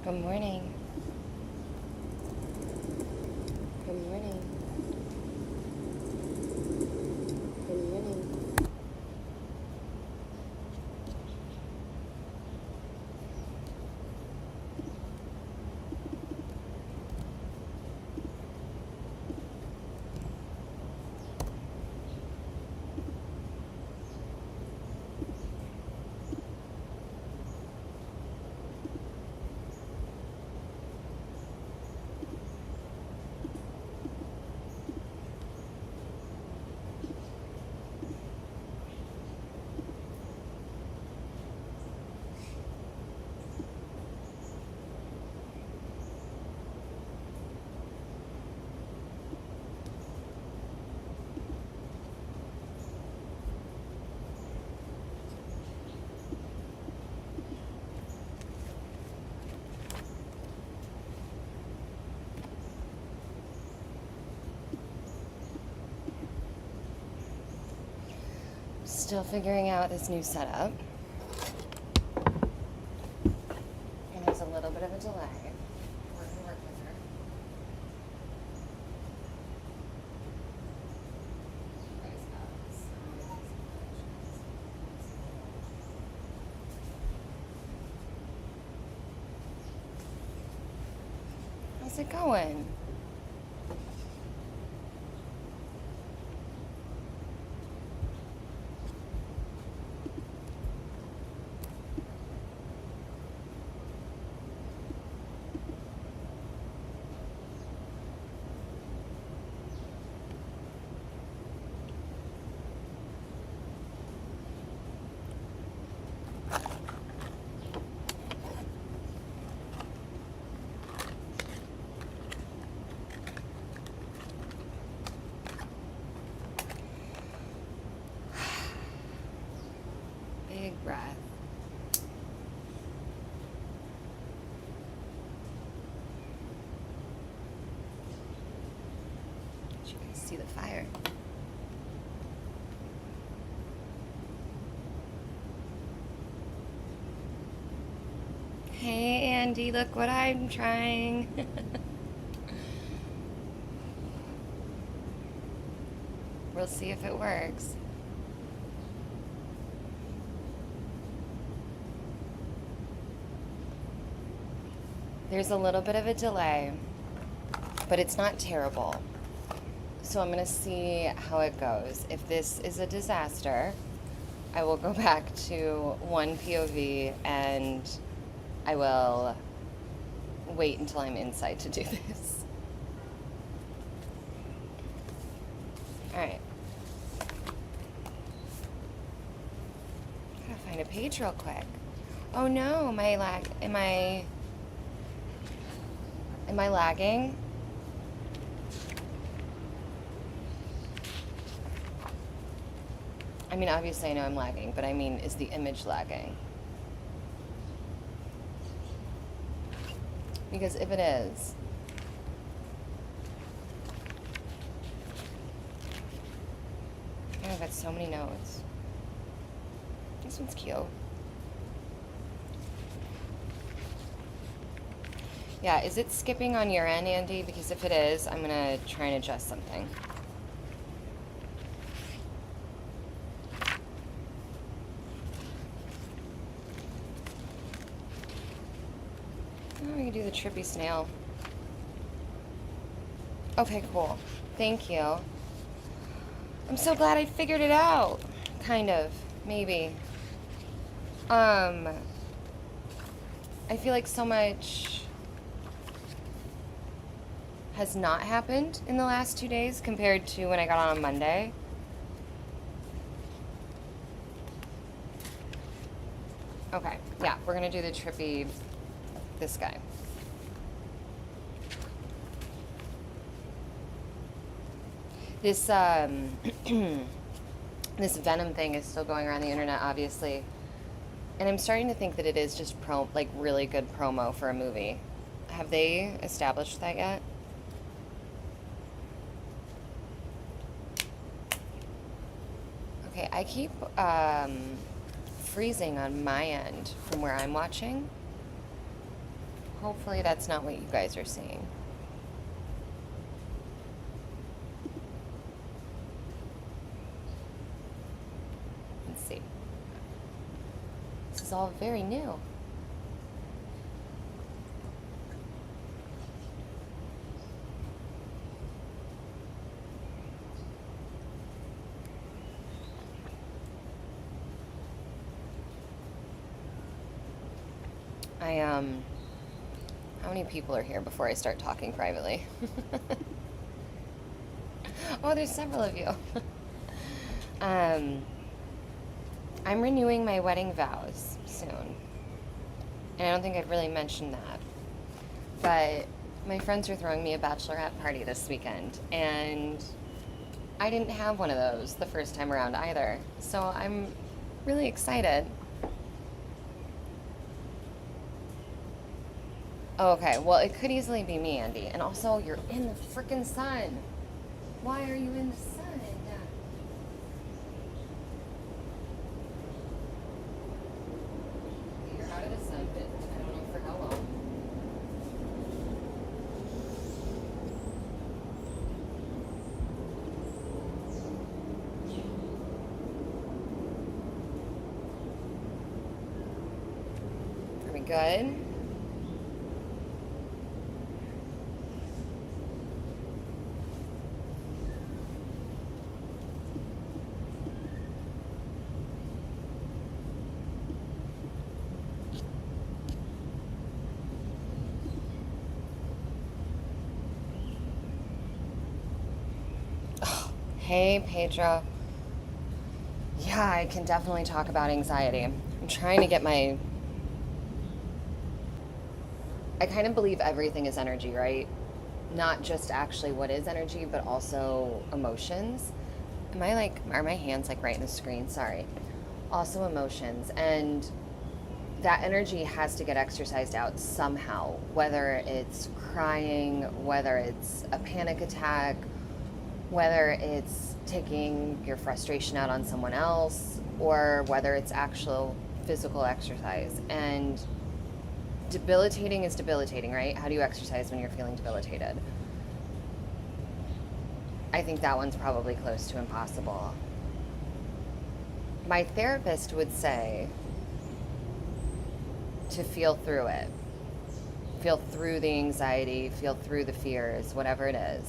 Good morning. Good morning. Good morning. Still figuring out this new setup. And there's a little bit of a delay. We're going to work with her. How's it going? Big breath. You can see the fire. Hey Andy, look what I'm trying. We'll see if it works. There's a little bit of a delay, but it's not terrible. So I'm going to see how it goes. If this is a disaster, I will go back to one POV and I will wait until I'm inside to do this. All right. Gotta find a page real quick. Oh no, am I lagging? I mean, obviously I know I'm lagging, but I mean, is the image lagging? Because if it is, oh, I've got so many notes. This one's cute. Yeah, is it skipping on your end, Andy? Because if it is, I'm gonna try and adjust something. Oh, we can do the trippy snail. Okay, cool. Thank you. I'm so glad I figured it out. Kind of. Maybe. I feel like so much has not happened in the last 2 days compared to when I got on Monday. Okay, yeah, we're gonna do the trippy, this guy. This, this Venom thing is still going around the internet, obviously. And I'm starting to think that it is just really good promo for a movie. Have they established that yet? Okay, I keep freezing on my end from where I'm watching. Hopefully that's not what you guys are seeing. Let's see. This is all very new. How many people are here before I start talking privately? Oh, there's several of you. I'm renewing my wedding vows soon. And I don't think I've really mentioned that. But my friends are throwing me a bachelorette party this weekend, and I didn't have one of those the first time around either. So I'm really excited. Oh, okay, well, it could easily be me, Andy. And also, you're in the frickin' sun. Why are you in the sun? You're out of the sun, but I don't know for how long. Are we good? Hey, Pedro. Yeah, I can definitely talk about anxiety. I'm trying to get I kind of believe everything is energy, right? Not just actually what is energy, but also emotions. Are my hands like right in the screen? Sorry. Also emotions. And that energy has to get exercised out somehow, whether it's crying, whether it's a panic attack, whether it's taking your frustration out on someone else, or whether it's actual physical exercise. And debilitating is debilitating, right? How do you exercise when you're feeling debilitated? I think that one's probably close to impossible. My therapist would say to feel through it. Feel through the anxiety, feel through the fears, whatever it is.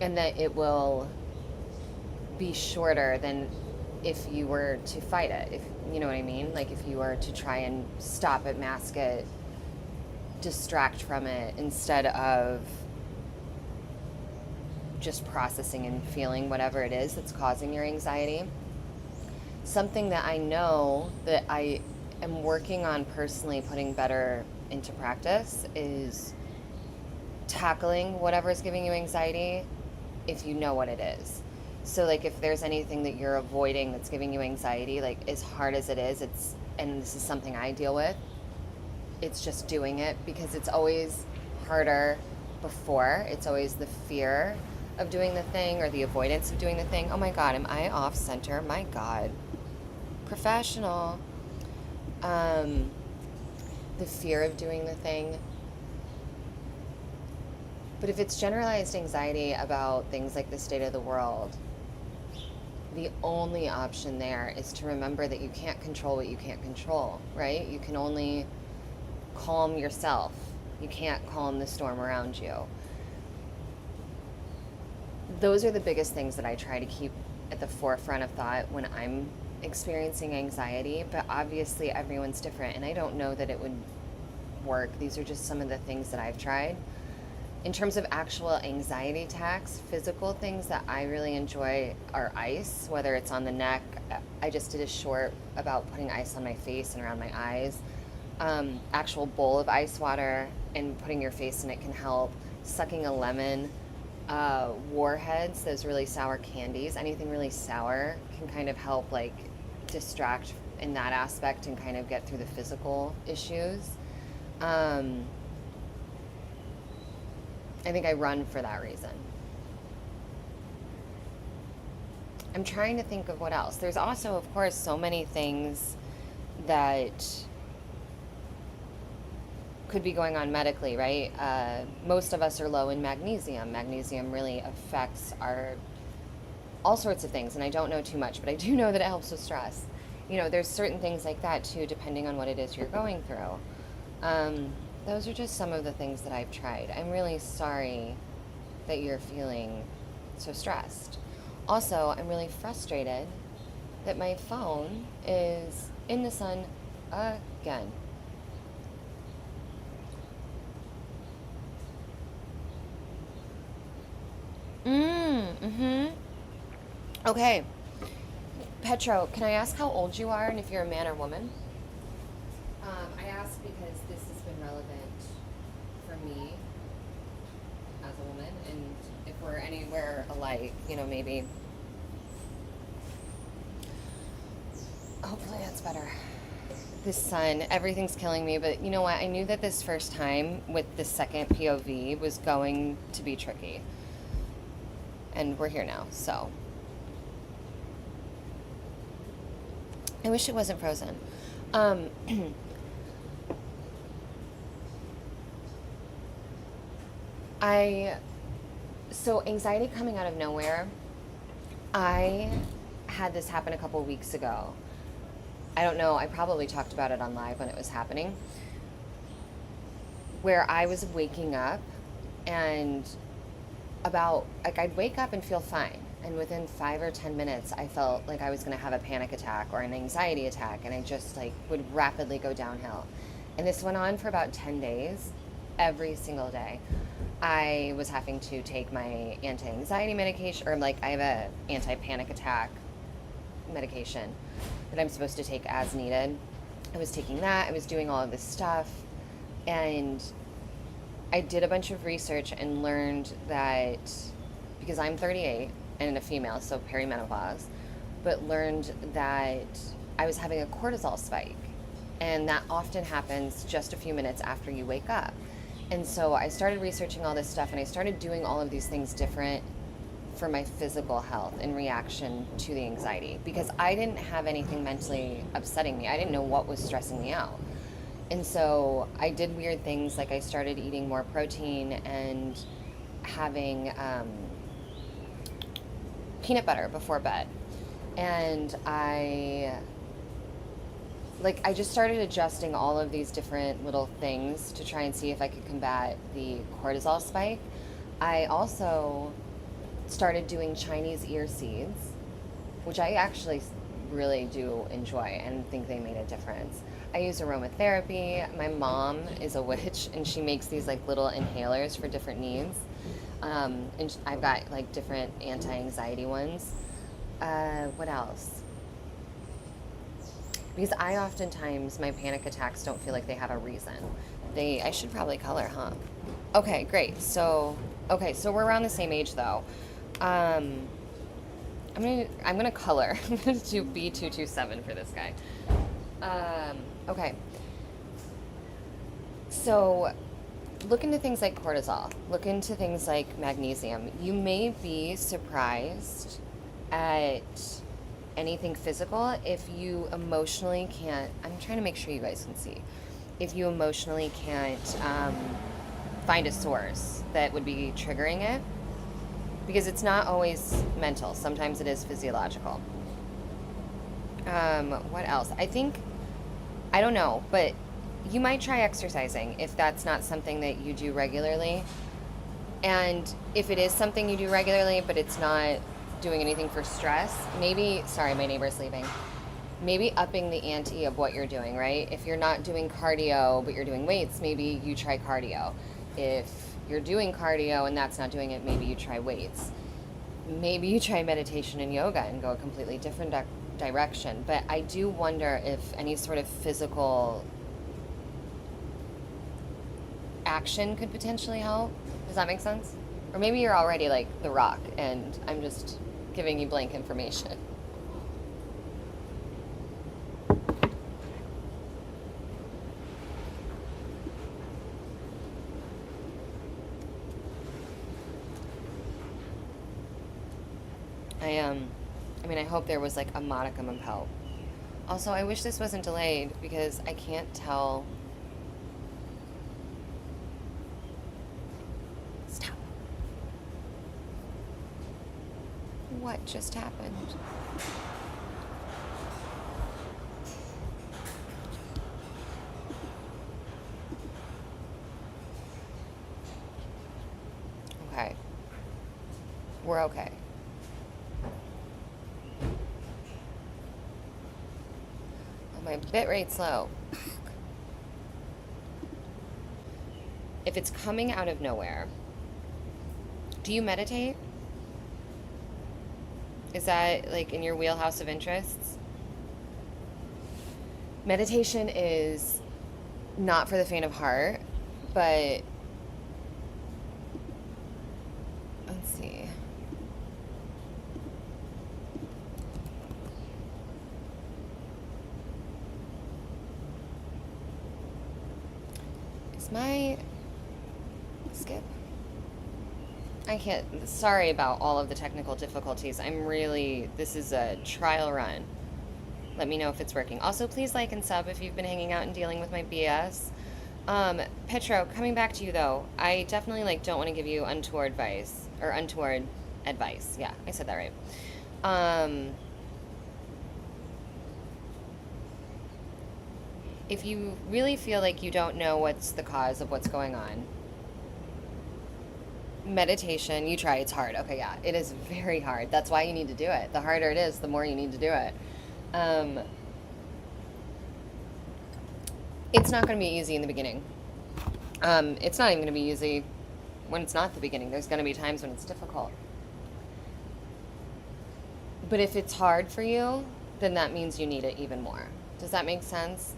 And that it will be shorter than if you were to fight it, if you know what I mean? Like if you were to try and stop it, mask it, distract from it, instead of just processing and feeling whatever it is that's causing your anxiety. Something that I know that I am working on personally putting better into practice is tackling whatever is giving you anxiety if you know what it is. So like if there's anything that you're avoiding that's giving you anxiety, like as hard as it is, and this is something I deal with, it's just doing it, because it's always harder before. It's always the fear of doing the thing or the avoidance of doing the thing. Oh my God, am I off center? My God. Professional. The fear of doing the thing. But if it's generalized anxiety about things like the state of the world, the only option there is to remember that you can't control what you can't control, right? You can only calm yourself. You can't calm the storm around you. Those are the biggest things that I try to keep at the forefront of thought when I'm experiencing anxiety, but obviously everyone's different, and I don't know that it would work. These are just some of the things that I've tried. In terms of actual anxiety attacks, physical things that I really enjoy are ice, whether it's on the neck. I just did a short about putting ice on my face and around my eyes. Actual bowl of ice water and putting your face in it can help. Sucking a lemon. Warheads, those really sour candies, anything really sour can kind of help like distract in that aspect and kind of get through the physical issues. I think I run for that reason. I'm trying to think of what else. There's also, of course, so many things that could be going on medically, right? Most of us are low in magnesium. Magnesium really affects our all sorts of things, and I don't know too much, but I do know that it helps with stress. You know, there's certain things like that too, depending on what it is you're going through. Those are just some of the things that I've tried. I'm really sorry that you're feeling so stressed. Also, I'm really frustrated that my phone is in the sun again. Mm-hmm. Okay. Petro, can I ask how old you are and if you're a man or woman? I ask because this has been relevant for me as a woman, and if we're anywhere alike, you know, maybe. Hopefully that's better. This sun, everything's killing me, but you know what? I knew that this first time with the second POV was going to be tricky. And we're here now, so. I wish it wasn't frozen. So anxiety coming out of nowhere. I had this happen a couple weeks ago. I don't know, I probably talked about it on live when it was happening, where I was waking up and I'd wake up and feel fine. And within 5 or 10 minutes, I felt like I was going to have a panic attack or an anxiety attack, and I just would rapidly go downhill. And this went on for about 10 days, every single day. I was having to take my anti-anxiety medication, or I have a anti-panic attack medication that I'm supposed to take as needed. I was taking that, I was doing all of this stuff, and I did a bunch of research and learned that, because I'm 38 and a female, so perimenopause, but learned that I was having a cortisol spike, and that often happens just a few minutes after you wake up. And so I started researching all this stuff, and I started doing all of these things different for my physical health in reaction to the anxiety, because I didn't have anything mentally upsetting me. I didn't know what was stressing me out. And so I did weird things, like I started eating more protein and having peanut butter before bed. And I just started adjusting all of these different little things to try and see if I could combat the cortisol spike. I also started doing Chinese ear seeds, which I actually really do enjoy and think they made a difference. I use aromatherapy. My mom is a witch, and she makes these little inhalers for different needs. And I've got different anti-anxiety ones. What else? Because I oftentimes, my panic attacks don't feel like they have a reason. I should probably color, huh? Okay, great. So we're around the same age though. I'm gonna color. I'm gonna do B227 for this guy. Okay. So look into things like cortisol. Look into things like magnesium. You may be surprised at anything physical if you emotionally can't. I'm trying to make sure you guys can see. If you emotionally can't find a source that would be triggering it, because it's not always mental. Sometimes it is physiological. What else? I don't know, but you might try exercising if that's not something that you do regularly. And if it is something you do regularly, but it's not doing anything for stress, sorry, my neighbor's leaving. Maybe upping the ante of what you're doing, right? If you're not doing cardio, but you're doing weights, maybe you try cardio. If you're doing cardio and that's not doing it, maybe you try weights. Maybe you try meditation and yoga and go a completely different direction. But I do wonder if any sort of physical action could potentially help. Does that make sense? Or maybe you're already The Rock and I'm just giving you blank information. I hope there was a modicum of help. Also, I wish this wasn't delayed because I can't tell what just happened. Okay. We're okay. Oh, my bit rate's low. If it's coming out of nowhere, do you meditate? Is that like in your wheelhouse of interests? Meditation is not for the faint of heart, but let's see. Is my skip? I can't. Sorry about all of the technical difficulties. This is a trial run. Let me know if it's working. Also, please like and sub if you've been hanging out and dealing with my BS. Petro, coming back to you though, I definitely don't want to give you untoward advice. Yeah, I said that right. If you really feel like you don't know what's the cause of what's going on, meditation, you try, it's hard. Okay, yeah, it is very hard. That's why you need to do it. The harder it is, the more you need to do it. It's not going to be easy in the beginning. It's not even going to be easy when it's not the beginning. There's going to be times when it's difficult. But if it's hard for you, then that means you need it even more. Does that make sense?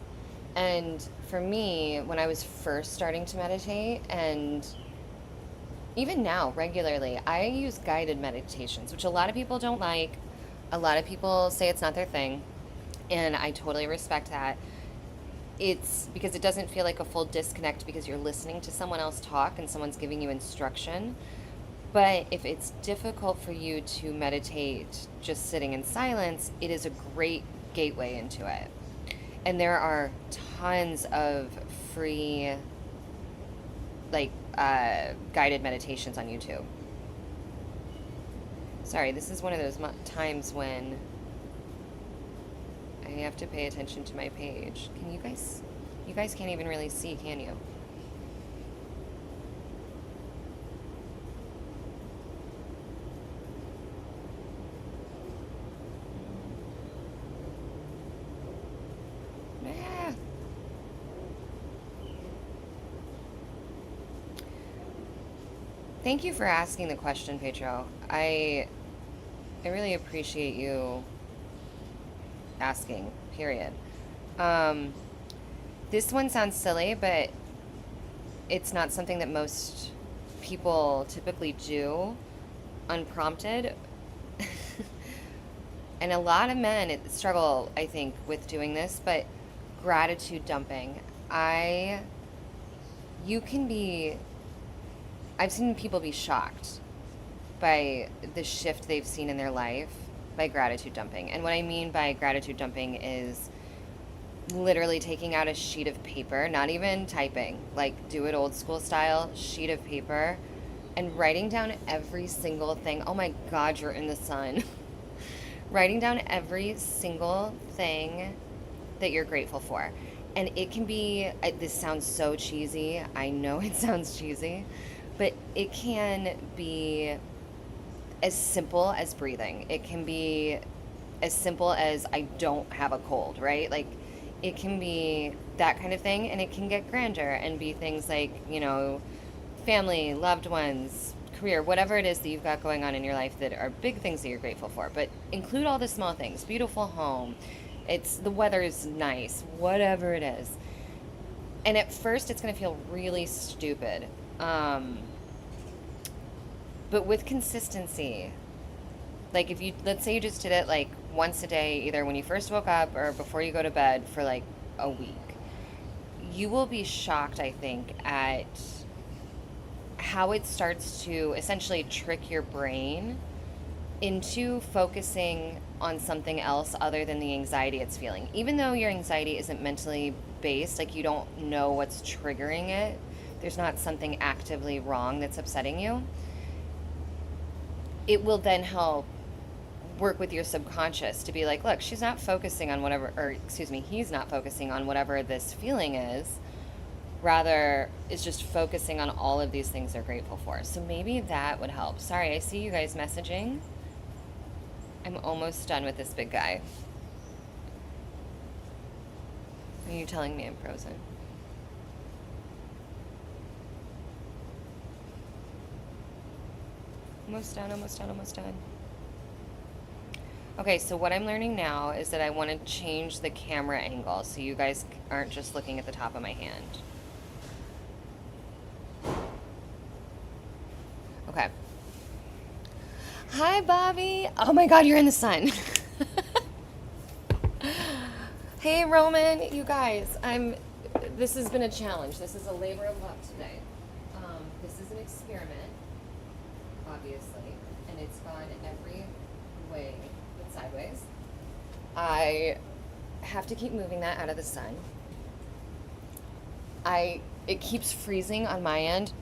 And for me, when I was first starting to meditate, and even now, regularly, I use guided meditations, which a lot of people don't like. A lot of people say it's not their thing, and I totally respect that. It's because it doesn't feel like a full disconnect because you're listening to someone else talk and someone's giving you instruction. But if it's difficult for you to meditate just sitting in silence, it is a great gateway into it. And there are tons of free, guided meditations on YouTube. Sorry, this is one of those times when I have to pay attention to my page. Can you guys can't even really see, can you? Yeah. Thank you for asking the question, Pedro. I really appreciate you asking, period. This one sounds silly, but it's not something that most people typically do unprompted. And a lot of men struggle, I think, with doing this, but gratitude dumping. I've seen people be shocked by the shift they've seen in their life by gratitude dumping. And what I mean by gratitude dumping is literally taking out a sheet of paper, not even typing, do it old school style, sheet of paper, and writing down every single thing. Oh my God, you're in the sun. Writing down every single thing that you're grateful for. And it can be, this sounds so cheesy. I know it sounds cheesy, but it can be as simple as breathing. It can be as simple as I don't have a cold, right? It can be that kind of thing, and it can get grander and be things like, family, loved ones, career, whatever it is that you've got going on in your life that are big things that you're grateful for. But include all the small things. Beautiful home. The weather is nice. Whatever it is. And at first, it's going to feel really stupid. But with consistency, let's say you just did it once a day, either when you first woke up or before you go to bed for a week, you will be shocked, I think, at how it starts to essentially trick your brain into focusing on something else other than the anxiety it's feeling. Even though your anxiety isn't mentally based, you don't know what's triggering it, there's not something actively wrong that's upsetting you, it will then help work with your subconscious to be like, look, she's not focusing on whatever, or excuse me, he's not focusing on whatever this feeling is, rather is just focusing on all of these things they're grateful for. So maybe that would help. Sorry, I see you guys messaging. I'm almost done with this big guy. Are you telling me I'm frozen? Almost done, almost done, almost done. Okay, so what I'm learning now is that I want to change the camera angle so you guys aren't just looking at the top of my hand. Okay. Hi, Bobby. Oh my God, you're in the sun. Hey, Roman. You guys, this has been a challenge. This is a labor of love today. This is an experiment, obviously, and it's gone every way but sideways. I have to keep moving that out of the sun. It keeps freezing on my end.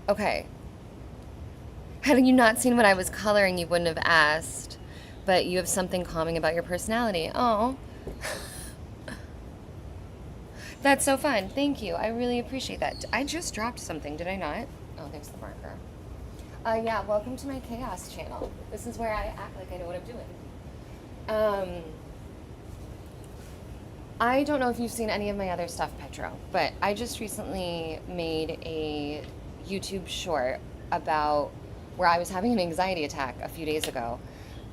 Okay. Had you not seen what I was coloring, you wouldn't have asked, but you have something calming about your personality. Oh. That's so fun. Thank you. I really appreciate that. I just dropped something, did I not? Oh, there's the marker. Yeah, welcome to my chaos channel. This is where I act like I know what I'm doing. I don't know if you've seen any of my other stuff, Petro, but I just recently made a YouTube short about where I was having an anxiety attack a few days ago.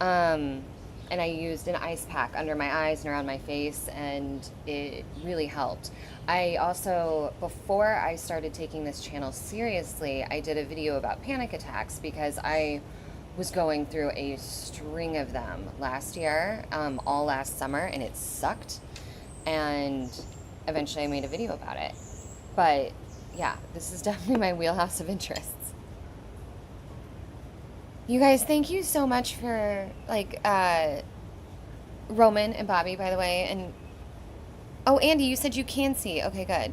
And I used an ice pack under my eyes and around my face, and it really helped. I also, before I started taking this channel seriously, I did a video about panic attacks because I was going through a string of them last year, all last summer, and it sucked. And eventually I made a video about it. But yeah, this is definitely my wheelhouse of interests. You guys, thank you so much for, Roman and Bobby, by the way. And, oh, Andy, you said you can see. Okay, good.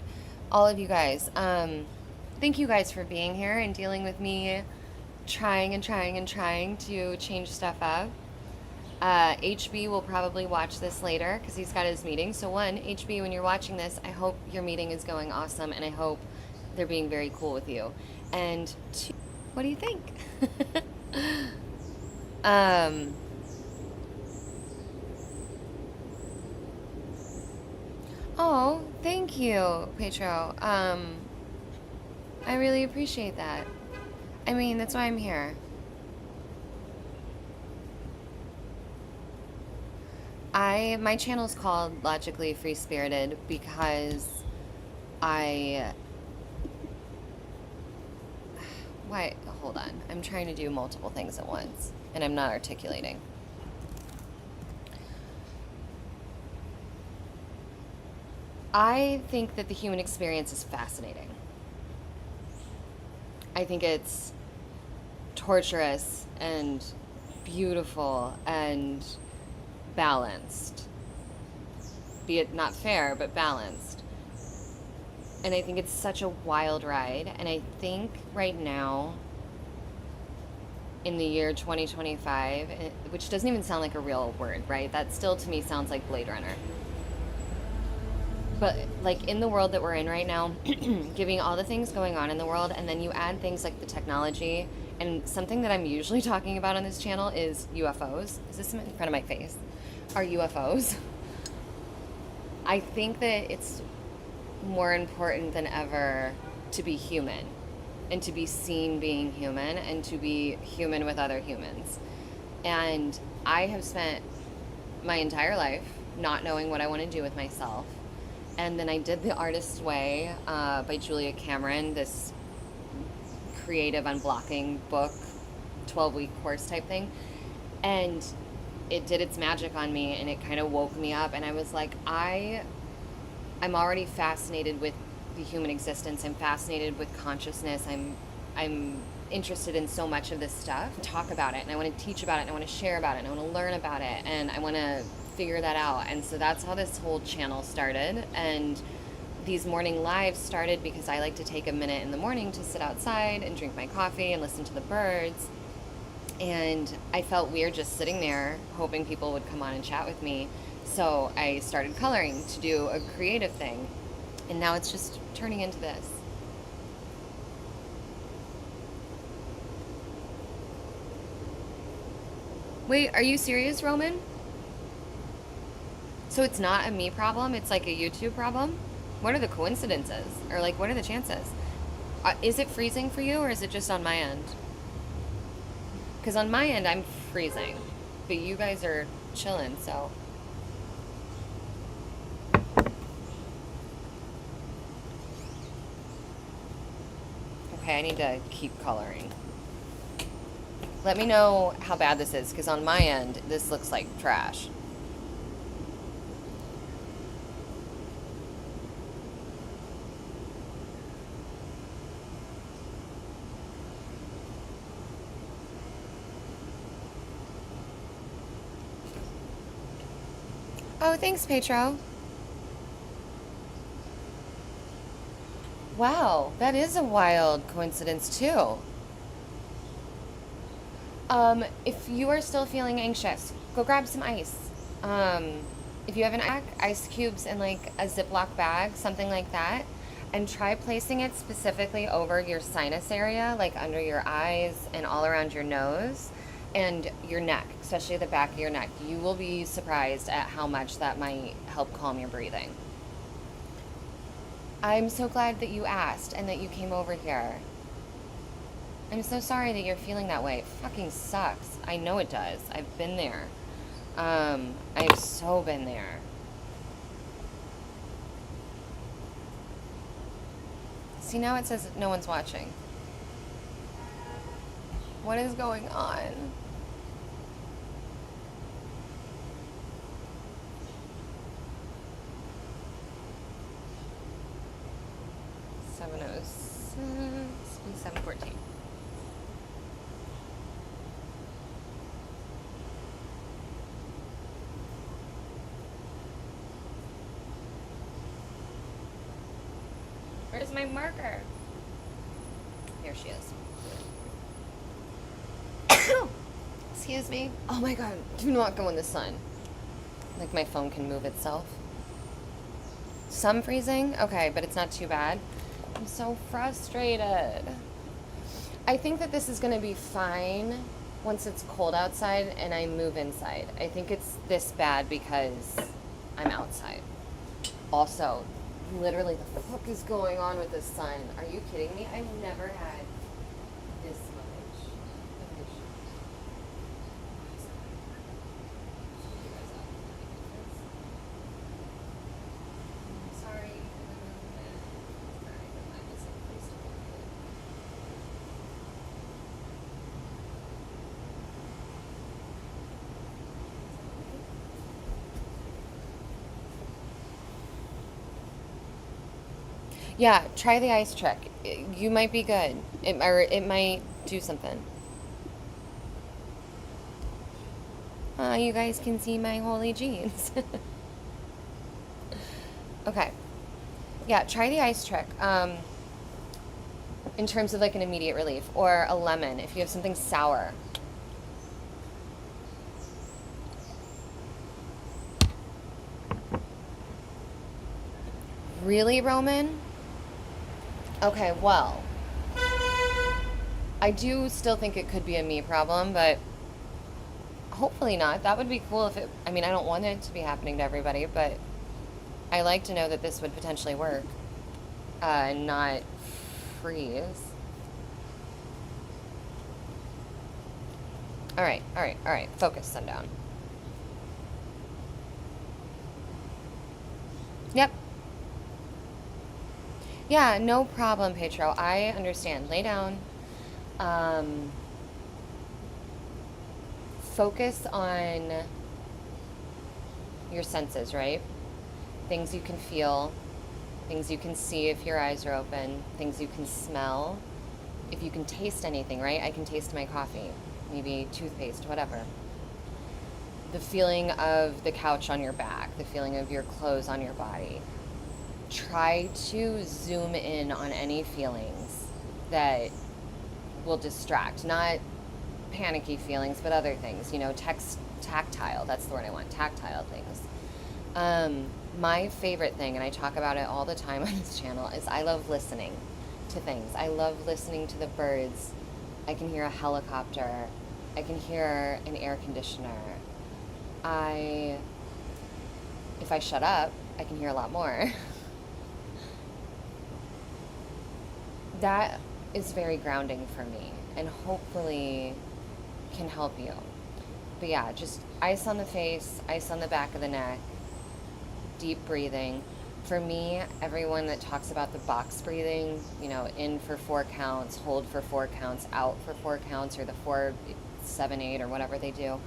All of you guys. Thank you guys for being here and dealing with me trying to change stuff up. HB will probably watch this later because he's got his meeting. So one, HB, when you're watching this, I hope your meeting is going awesome, and I hope they're being very cool with you. And two, what do you think? Oh, thank you, Petro. I really appreciate that. I mean, that's why I'm here. My channel's called Logically Free Spirited because why, hold on. I'm trying to do multiple things at once, and I'm not articulating. I think that the human experience is fascinating. I think it's torturous and beautiful and balanced. Be it not fair, but balanced. And I think it's such a wild ride. And I think right now, in the year 2025, which doesn't even sound like a real word, right? That still to me sounds like Blade Runner. But like in the world that we're in right now, giving all the things going on in the world, and then you add things like the technology, and something that I'm usually talking about on this channel is UFOs. Is this in front of my face? Are UFOs? I think that it's more important than ever to be human, and to be seen being human, and to be human with other humans. And I have spent my entire life not knowing what I want to do with myself. And then I did The Artist's Way by Julia Cameron, this creative unblocking book, 12-week course type thing. And it did its magic on me, and it kind of woke me up. And I was like, I'm already fascinated with the human existence. I'm fascinated with consciousness. I'm interested in so much of this stuff. Talk about it, and I want to teach about it, and I want to share about it, and I want to learn about it, and I want to figure that out. And so that's how this whole channel started. And these morning lives started because I like to take a minute in the morning to sit outside and drink my coffee and listen to the birds. And I felt weird just sitting there hoping people would come on and chat with me. So I started coloring to do a creative thing. And now it's just turning into this. Wait, are you serious, Roman? So it's not a me problem, it's like a YouTube problem? What are the coincidences? Or like, what are the chances? Is it freezing for you or is it just on my end? Because on my end, I'm freezing. But you guys are chilling, so. Okay, I need to keep coloring. Let me know how bad this is, because on my end, this looks like trash. Oh, thanks, Petro. Wow, that is a wild coincidence, too. If you are still feeling anxious, go grab some ice. If you have ice cubes in like a Ziploc bag, something like that, and try placing it specifically over your sinus area, like under your eyes and all around your nose and your neck, especially the back of your neck. You will be surprised at how much that might help calm your breathing. I'm so glad that you asked and that you came over here. I'm so sorry that you're feeling that way. It fucking sucks. I know it does. I've been there. I've so been there. See, now it says no one's watching. What is going on? It's 7:14. Where's my marker? Here she is. Excuse me. Oh my god, do not go in the sun. Like my phone can move itself. Some freezing? Okay, but it's not too bad. I'm so frustrated. I think that this is going to be fine once it's cold outside and I move inside. I think it's this bad because I'm outside. Also, literally, the fuck is going on with the sun? Are you kidding me? I've never had this much of this. Sorry. Yeah, try the ice trick. You might be good. It might do something. You guys can see my holy jeans. Okay. Yeah, try the ice trick. In terms of like an immediate relief, or a lemon if you have something sour. Really, Roman? Okay, well, I do still think it could be a me problem, but hopefully not. That would be cool if I mean, I don't want it to be happening to everybody, but I like to know that this would potentially work, and not freeze. All right. Focus, Sundown. Yep. Yeah, no problem, Petro. I understand. Lay down. Um, Focus on your senses, right? Things you can feel, things you can see if your eyes are open, things you can smell. If you can taste anything, right? I can taste my coffee, maybe toothpaste, whatever. The feeling of the couch on your back, the feeling of your clothes on your body. Try to zoom in on any feelings that will distract, not panicky feelings, but other things, you know, tactile, that's the word I want, tactile things. My favorite thing, and I talk about it all the time on this channel, is I love listening to things. I love listening to the birds. I can hear a helicopter. I can hear an air conditioner. If I shut up, I can hear a lot more. That is very grounding for me and hopefully can help you. But yeah, just ice on the face, ice on the back of the neck, deep breathing. For me, everyone that talks about the box breathing, you know, in for 4 counts, hold for 4 counts, out for 4 counts, or the 4, 7, 8, or whatever they do,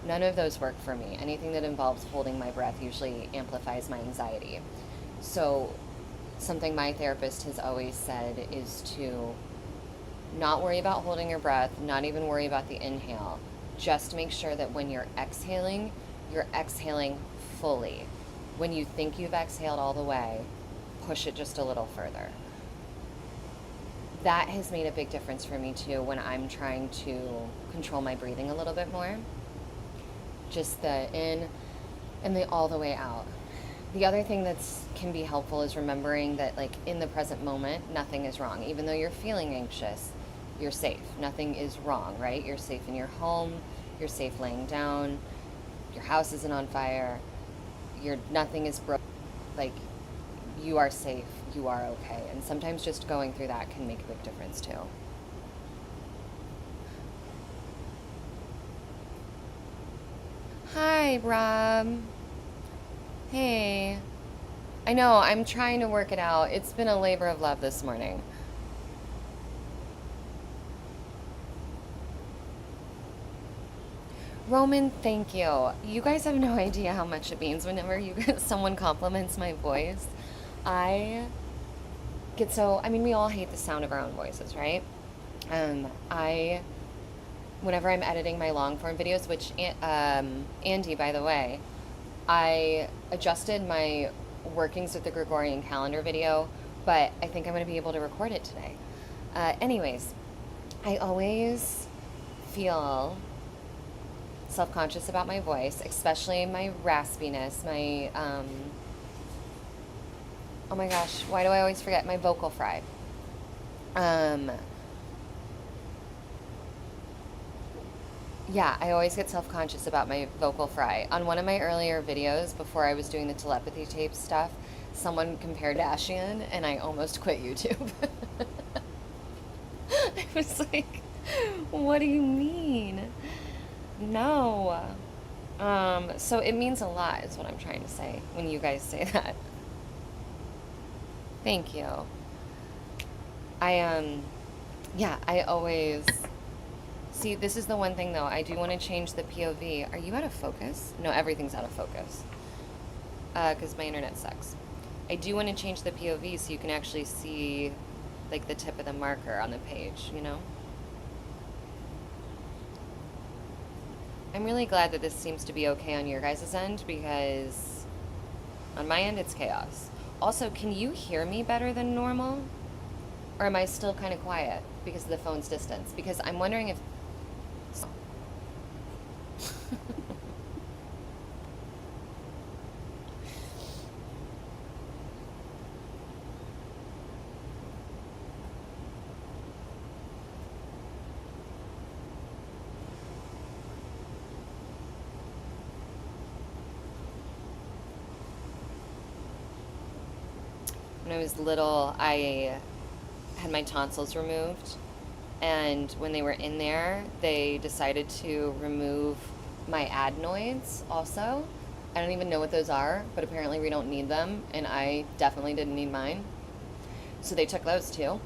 none of those work for me. Anything that involves holding my breath usually amplifies my anxiety. So something my therapist has always said is to not worry about holding your breath, not even worry about the inhale. Just make sure that when you're exhaling fully. When you think you've exhaled all the way, push it just a little further. That has made a big difference for me too when I'm trying to control my breathing a little bit more. Just the in and the all the way out. The other thing that can be helpful is remembering that, like, in the present moment, nothing is wrong. Even though you're feeling anxious, you're safe. Nothing is wrong, right? You're safe in your home. You're safe laying down. Your house isn't on fire. Nothing is broken. Like, you are safe. You are okay. And sometimes just going through that can make a big difference too. Hi, Rob. Hey. I know, I'm trying to work it out. It's been a labor of love this morning. Roman, thank you. You guys have no idea how much it means whenever someone compliments my voice. I get so, I mean, we all hate the sound of our own voices, right? Whenever I'm editing my long form videos, which, Andy, by the way, I adjusted my workings with the Gregorian calendar video, but I think I'm going to be able to record it today. Anyways, I always feel self-conscious about my voice, especially my raspiness, my, oh my gosh, why do I always forget? My vocal fry. Yeah, I always get self-conscious about my vocal fry. On one of my earlier videos, before I was doing the telepathy tape stuff, someone compared Dashian, and I almost quit YouTube. I was like, what do you mean? No. So it means a lot, is what I'm trying to say when you guys say that. Thank you. Yeah, I always... See, this is the one thing, though. I do want to change the POV. Are you out of focus? No, everything's out of focus. Because my internet sucks. I do want to change the POV so you can actually see, like, the tip of the marker on the page, you know? I'm really glad that this seems to be okay on your guys' end, because on my end, it's chaos. Also, can you hear me better than normal? Or am I still kind of quiet because of the phone's distance? Because I'm wondering if... When I was little, I had my tonsils removed, and when they were in there, they decided to remove my adenoids also. I don't even know what those are, but apparently we don't need them, and I definitely didn't need mine. So they took those too.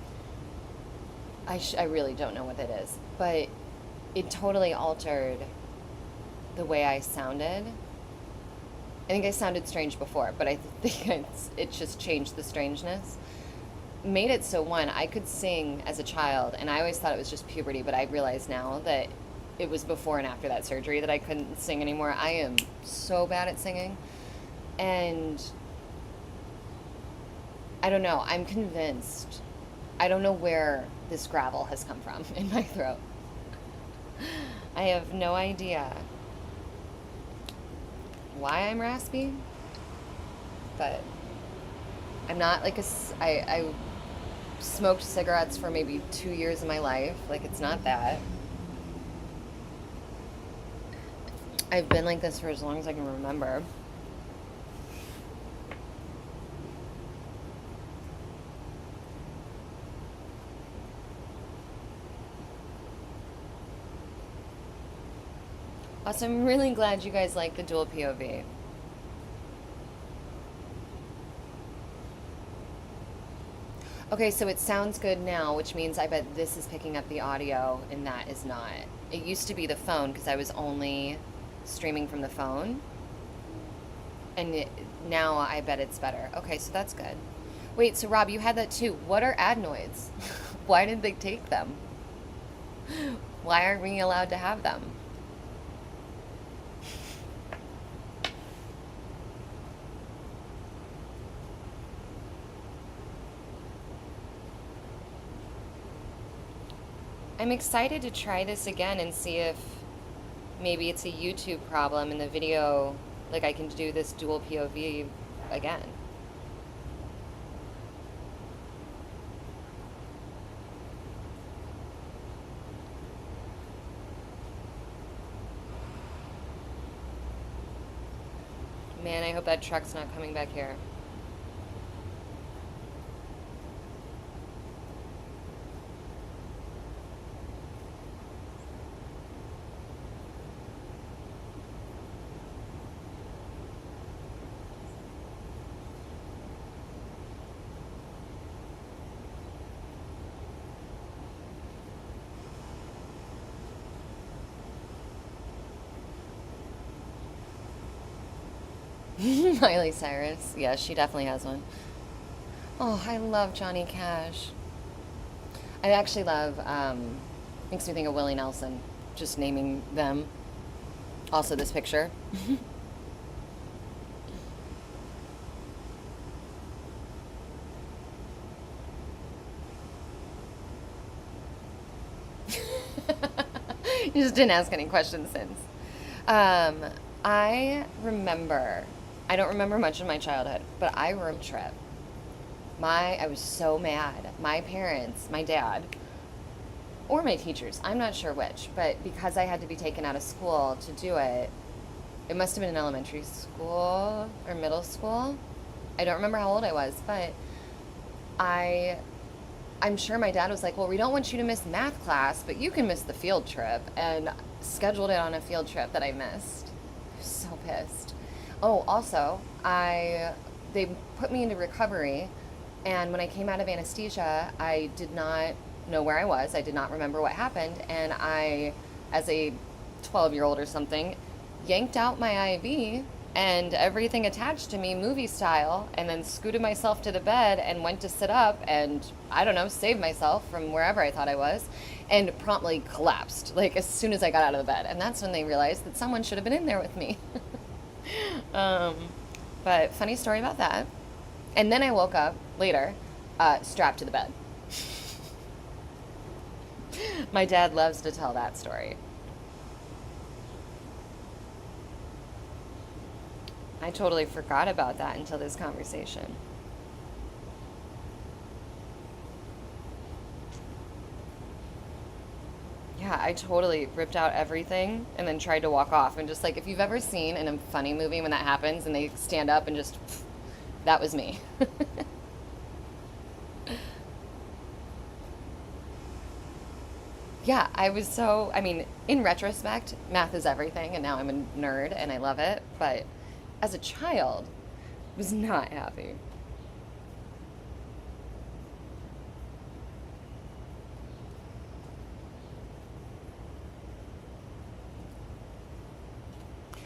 I really don't know what it is, but it totally altered the way I sounded. I think I sounded strange before, but I think it just changed the strangeness. Made it so, one, I could sing as a child, and I always thought it was just puberty, but I realize now that it was before and after that surgery that I couldn't sing anymore. I am so bad at singing. And I don't know, I'm convinced. I don't know where this gravel has come from in my throat. I have no idea why I'm raspy, but I'm not like I smoked cigarettes for maybe 2 years of my life. Like, it's not that. I've been like this for as long as I can remember. Also, I'm really glad you guys like the dual POV. Okay, so it sounds good now, which means I bet this is picking up the audio and that is not. It used to be the phone because I was only streaming from the phone. And now I bet it's better. Okay, so that's good. Wait, so Rob, you had that too. What are adenoids? Why did they take them? Why aren't we allowed to have them? I'm excited to try this again and see if maybe it's a YouTube problem in the video, like I can do this dual POV again. Man, I hope that truck's not coming back here. Miley Cyrus. Yeah, she definitely has one. Oh, I love Johnny Cash. I actually love, makes me think of Willie Nelson, just naming them. Also, this picture. You just didn't ask any questions since. Um, I remember, I don't remember much of my childhood, but I road trip. I was so mad. My parents, my dad, or my teachers, I'm not sure which, but because I had to be taken out of school to do it, it must have been in elementary school or middle school. I don't remember how old I was, but I I'm sure my dad was like, well, we don't want you to miss math class, but you can miss the field trip, and scheduled it on a field trip that I missed. I was so pissed. Oh, also, they put me into recovery, and when I came out of anesthesia, I did not know where I was. I did not remember what happened, and I, as a 12-year-old or something, yanked out my IV and everything attached to me movie style, and then scooted myself to the bed and went to sit up and, I don't know, save myself from wherever I thought I was, and promptly collapsed, like, as soon as I got out of the bed. And that's when they realized that someone should have been in there with me. But funny story about that. And then I woke up later, strapped to the bed. My dad loves to tell that story. I totally forgot about that until this conversation. Yeah, I totally ripped out everything and then tried to walk off. And just like, if you've ever seen in a funny movie when that happens and they stand up and just, that was me. Yeah, I mean, in retrospect, math is everything, and now I'm a nerd and I love it. But as a child, I was not happy.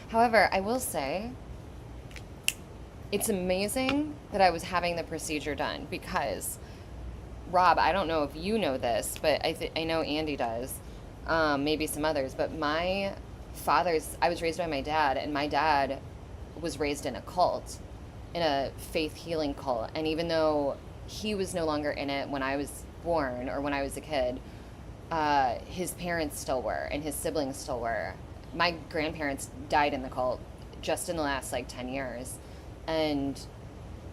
However, I will say, it's amazing that I was having the procedure done because, Rob, I don't know if you know this, but I know Andy does, maybe some others, but I was raised by my dad, and my dad was raised in a cult, in a faith healing cult. And even though he was no longer in it when I was born or when I was a kid, his parents still were, and his siblings still were. My grandparents died in the cult just in the last like 10 years. And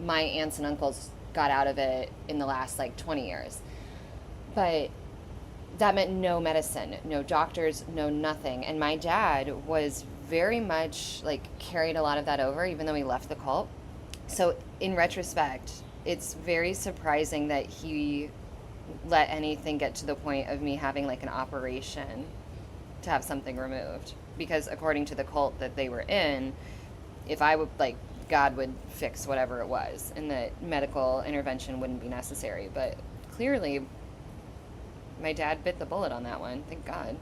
my aunts and uncles got out of it in the last like 20 years. But that meant no medicine, no doctors, no nothing. And my dad was very much like carried a lot of that over, even though he left the cult. So in retrospect, it's very surprising that he let anything get to the point of me having like an operation to have something removed. Because according to the cult that they were in, if I would like, God would fix whatever it was and that medical intervention wouldn't be necessary. But clearly, my dad bit the bullet on that one. Thank God.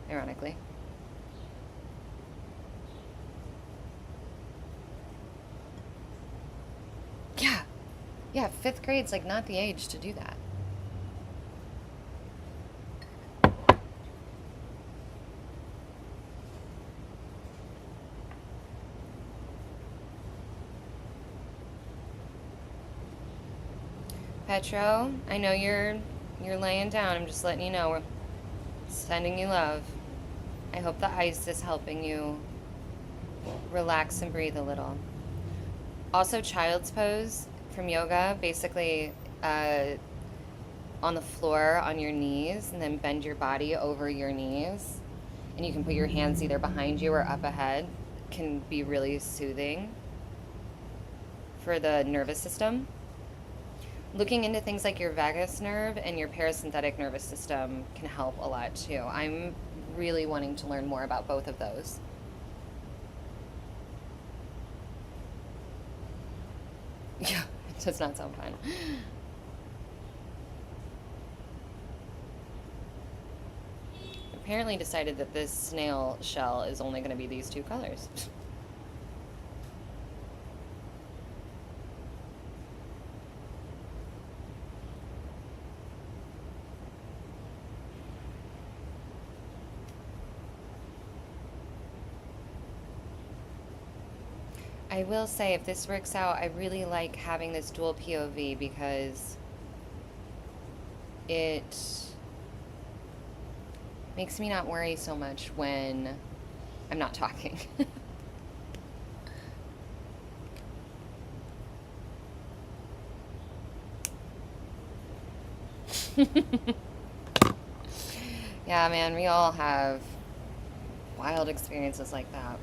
Ironically. Yeah. Yeah, 5th grade's like not the age to do that. Petro, I know you're laying down. I'm just letting you know we're sending you love. I hope the ice is helping you relax and breathe a little. Also, child's pose from yoga, basically on the floor on your knees, and then bend your body over your knees. And you can put your hands either behind you or up ahead. Can be really soothing for the nervous system. Looking into things like your vagus nerve and your parasympathetic nervous system can help a lot too. I'm really wanting to learn more about both of those. Yeah, it does not sound fun. Apparently decided that this snail shell is only going to be these 2 colors. I will say, if this works out, I really like having this dual POV because it makes me not worry so much when I'm not talking. Yeah, man, we all have wild experiences like that.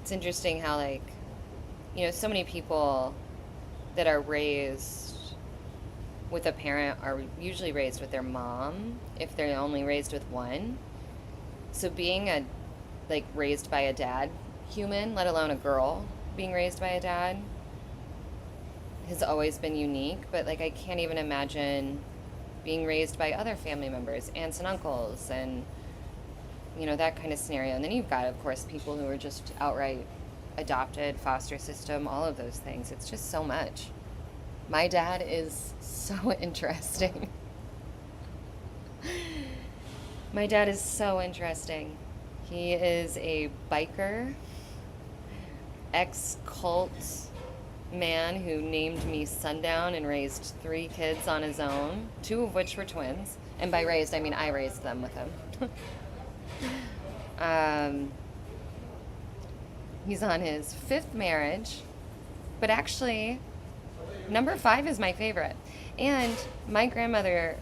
It's interesting how, like, so many people that are raised with a parent are usually raised with their mom if they're only raised with one. So being raised by a dad human, let alone a girl being raised by a dad, has always been unique. But like, I can't even imagine being raised by other family members, aunts and uncles, and that kind of scenario. And then you've got, of course, people who are just outright adopted, foster system, all of those things. It's just so much. My dad is so interesting. My dad is so interesting. He is a biker, ex-cult man who named me Sundown and raised 3 kids on his own, 2 of which were twins. And by raised, I mean I raised them with him. He's on his 5th marriage, but actually, number 5 is my favorite. And my grandmother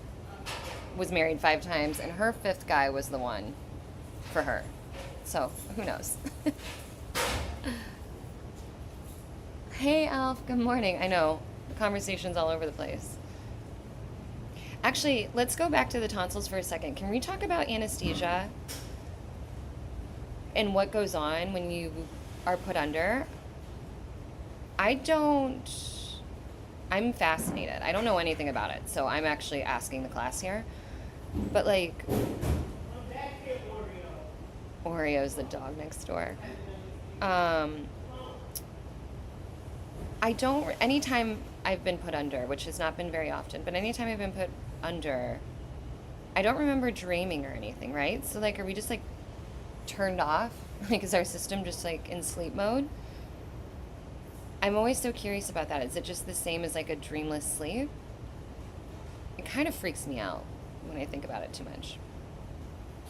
was married 5 times, and her 5th guy was the one for her. So, who knows? Hey, Alf, good morning. I know, the conversation's all over the place. Actually, let's go back to the tonsils for a second. Can we talk about anesthesia and what goes on when you are put under? I'm fascinated. I don't know anything about it, so I'm actually asking the class here. But like, Oreo's the dog next door. Anytime I've been put under, which has not been very often, but anytime I've been put under, I don't remember dreaming or anything, right? So like, are we just like turned off? Like, is our system just like in sleep mode? I'm always so curious about that. Is it just the same as like a dreamless sleep? It kind of freaks me out when I think about it too much.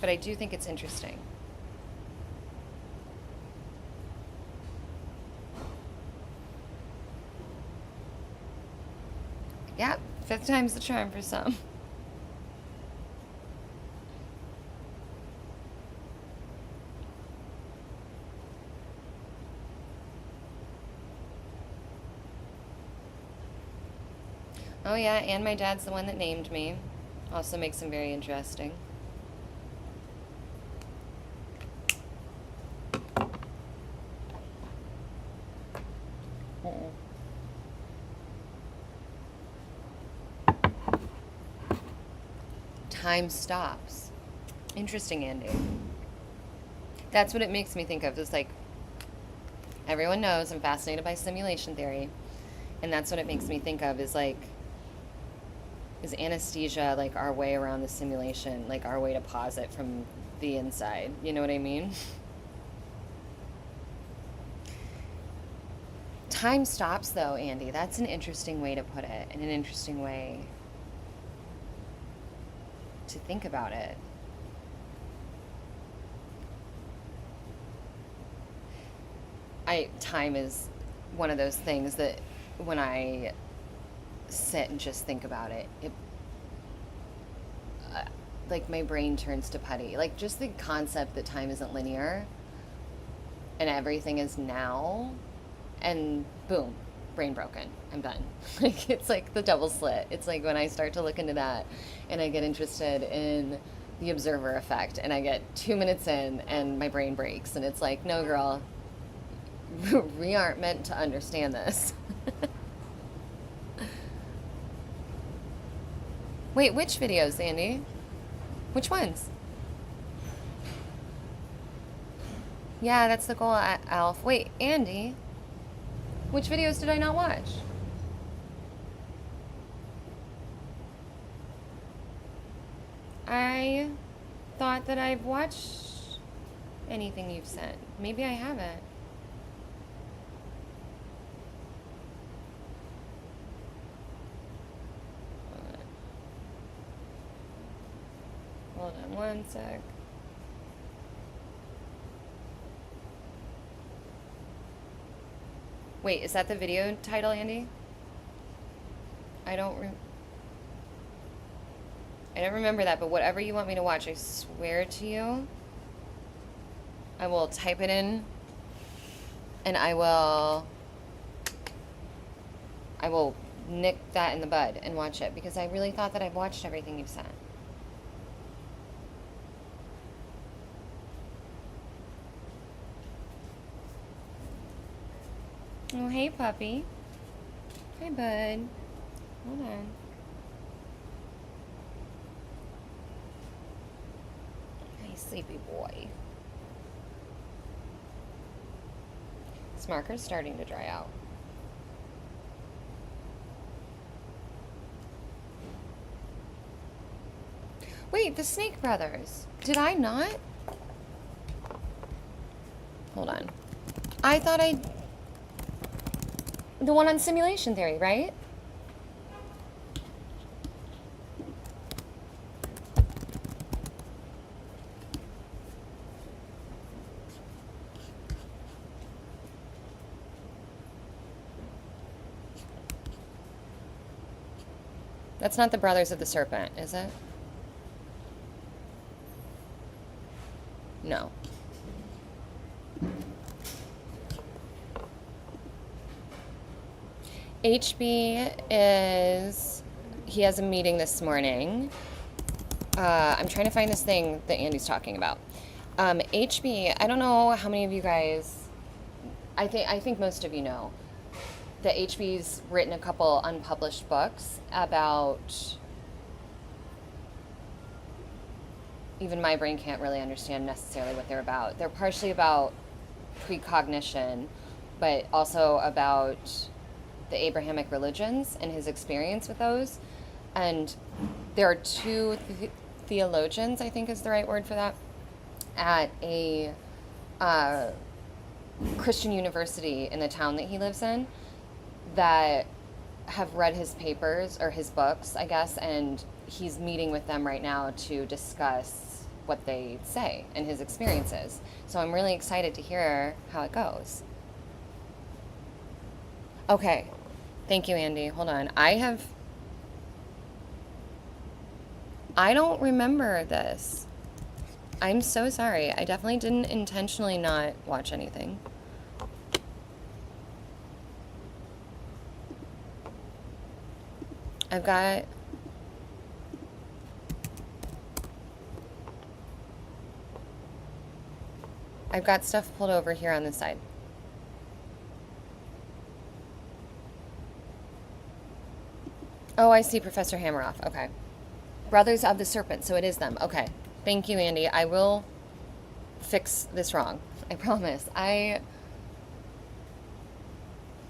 But I do think it's interesting. Yeah, fifth time's the charm for some. Oh yeah, and my dad's the one that named me. Also makes him very interesting. Uh-uh. Time stops. Interesting, Andy. That's what it makes me think of. It's like, everyone knows I'm fascinated by simulation theory. And that's what it makes me think of is like, is anesthesia like our way around the simulation, like our way to pause it from the inside? You know what I mean? Time stops though, Andy. That's an interesting way to put it, and an interesting way to think about it. Time is one of those things that when I sit and just think about it, like my brain turns to putty. Like just the concept that time isn't linear and everything is now, and boom, brain broken. I'm done. Like it's like the double slit. It's like when I start to look into that and I get interested in the observer effect and I get 2 minutes in and my brain breaks and it's like, no girl, we aren't meant to understand this. Wait, which videos, Andy? Which ones? Yeah, that's the goal, Alf. Wait, Andy, which videos did I not watch? I thought that I've watched anything you've sent. Maybe I haven't. Hold on one sec. Wait, is that the video title, Andy? I don't remember that, but whatever you want me to watch, I swear to you, I will type it in and I will nick that in the bud and watch it because I really thought that I've watched everything you've sent. Oh, hey, puppy. Hi, bud. Hold on. Hey, sleepy boy. This marker's starting to dry out. Wait, the Snake Brothers. Did I not? Hold on. I thought I... The one on simulation theory, right? That's not the Brothers of the Serpent, is it? No. HB is, he has a meeting this morning. I'm trying to find this thing that Andy's talking about. HB, I don't know how many of you guys, I think most of you know that HB's written a couple unpublished books about, even my brain can't really understand necessarily what they're about. They're partially about precognition, but also about the Abrahamic religions and his experience with those. And there are two theologians, I think is the right word for that, at a Christian university in the town that he lives in that have read his papers or his books, I guess, and he's meeting with them right now to discuss what they say and his experiences. So I'm really excited to hear how it goes. Okay. Thank you, Andy. Hold on. I don't remember this. I'm so sorry. I definitely didn't intentionally not watch anything. I've got stuff pulled over here on the side. Oh, I see, Professor Hammeroff. Okay. Brothers of the Serpent, so it is them. Okay. Thank you, Andy. I will fix this wrong. I promise.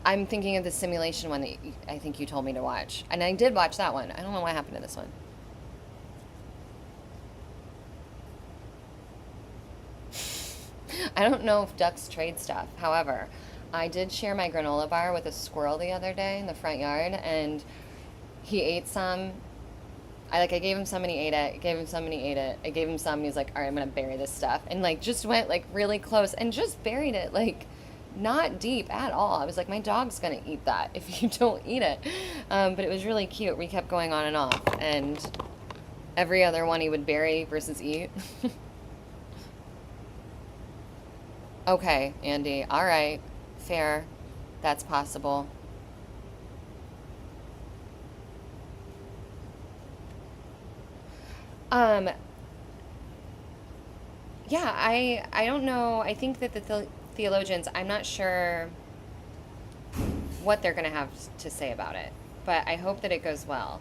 I'm thinking of the simulation one that I think you told me to watch. And I did watch that one. I don't know what happened to this one. I don't know if ducks trade stuff. However, I did share my granola bar with a squirrel the other day in the front yard, and he ate some. I gave him some and he ate it. Gave him some and he ate it. I gave him some and he was like, all right, I'm going to bury this stuff. And just went really close and just buried it not deep at all. I was like, my dog's going to eat that if you don't eat it. But it was really cute. We kept going on and off. And every other one he would bury versus eat. Okay, Andy. All right. Fair. That's possible. Yeah, I don't know. I think that the theologians, I'm not sure what they're going to have to say about it, but I hope that it goes well.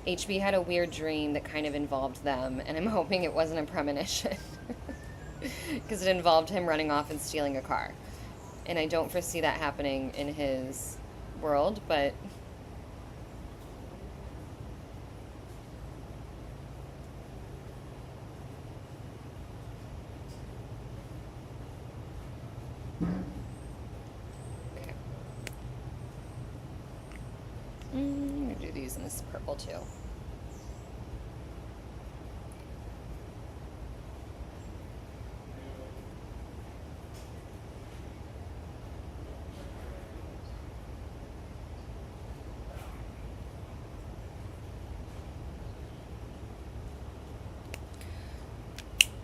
HB had a weird dream that kind of involved them, and I'm hoping it wasn't a premonition because it involved him running off and stealing a car. And I don't foresee that happening in his world, but okay. I'm going to do these in this purple too.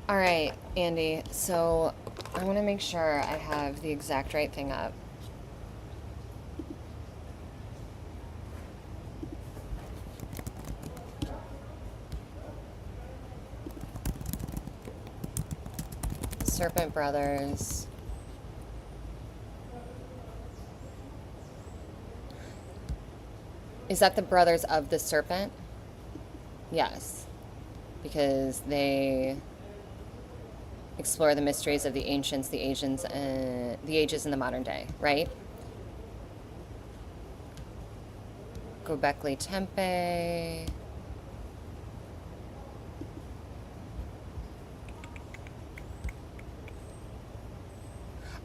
All right, Andy, so I want to make sure I have the exact right thing up. Serpent Brothers. Is that the Brothers of the Serpent? Yes, because they explore the mysteries of the ancients, the ages, in the modern day, right? Gobekli Tepe.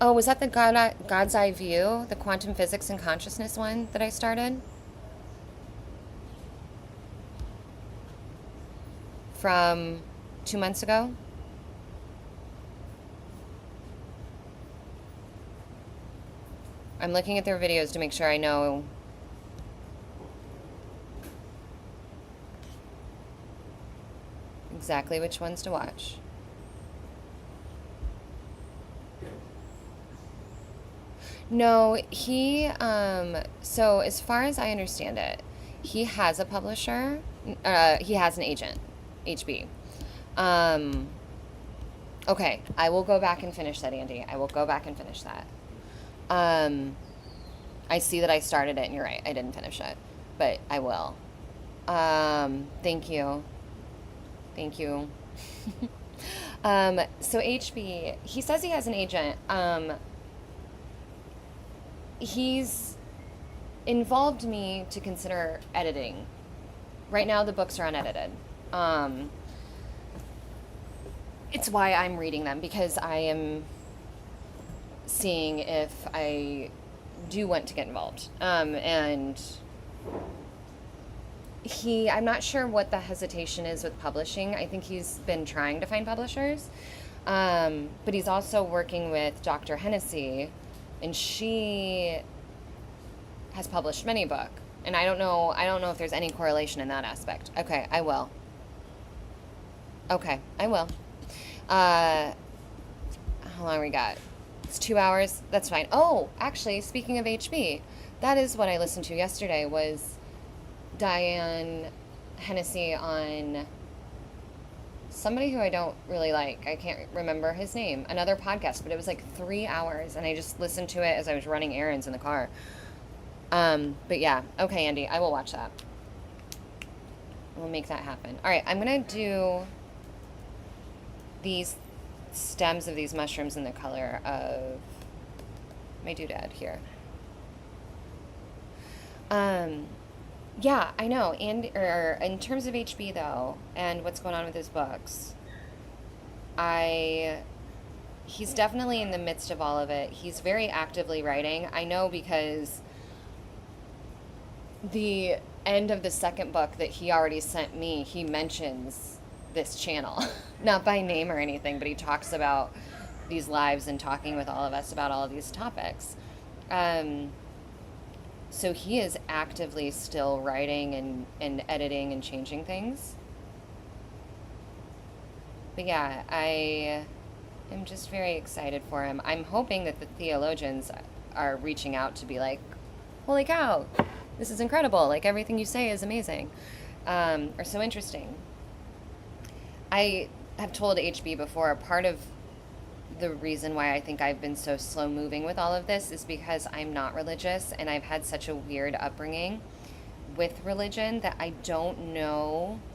Oh, was that the God's Eye View, the quantum physics and consciousness one that I started? From 2 months ago? I'm looking at their videos to make sure I know exactly which ones to watch. No, so as far as I understand it, he has a publisher, he has an agent, HB. Okay, I will go back and finish that, Andy. I will go back and finish that. I see that I started it, and you're right, I didn't finish it, but I will. Thank you. Thank you. So HB, he says he has an agent. He's involved me to consider editing. Right now, the books are unedited. it's why I'm reading them, because I am seeing if I do want to get involved. And I'm not sure what the hesitation is with publishing. I think he's been trying to find publishers. But he's also working with Dr. Hennessy, and she has published many books. And I don't know if there's any correlation in that aspect. Okay, I will. How long we got? It's 2 hours. That's fine. Oh, actually, speaking of HB, that is what I listened to yesterday, was Diane Hennessy on somebody who I don't really like. I can't remember his name. Another podcast, but it was like 3 hours, and I just listened to it as I was running errands in the car. But yeah. Okay, Andy, I will watch that. We'll make that happen. All right, I'm going to do these stems of these mushrooms in the color of my doodad here. Yeah, I know. And in terms of HB though, and what's going on with his books, he's definitely in the midst of all of it. He's very actively writing. I know, because the end of the second book that he already sent me, he mentions this channel, not by name or anything, but he talks about these lives and talking with all of us about all of these topics. So he is actively still writing and editing and changing things. But yeah, I am just very excited for him. I'm hoping that the theologians are reaching out to be like, holy cow, this is incredible. Like, everything you say is amazing, or so interesting. I have told HB before, part of the reason why I think I've been so slow moving with all of this is because I'm not religious, and I've had such a weird upbringing with religion that I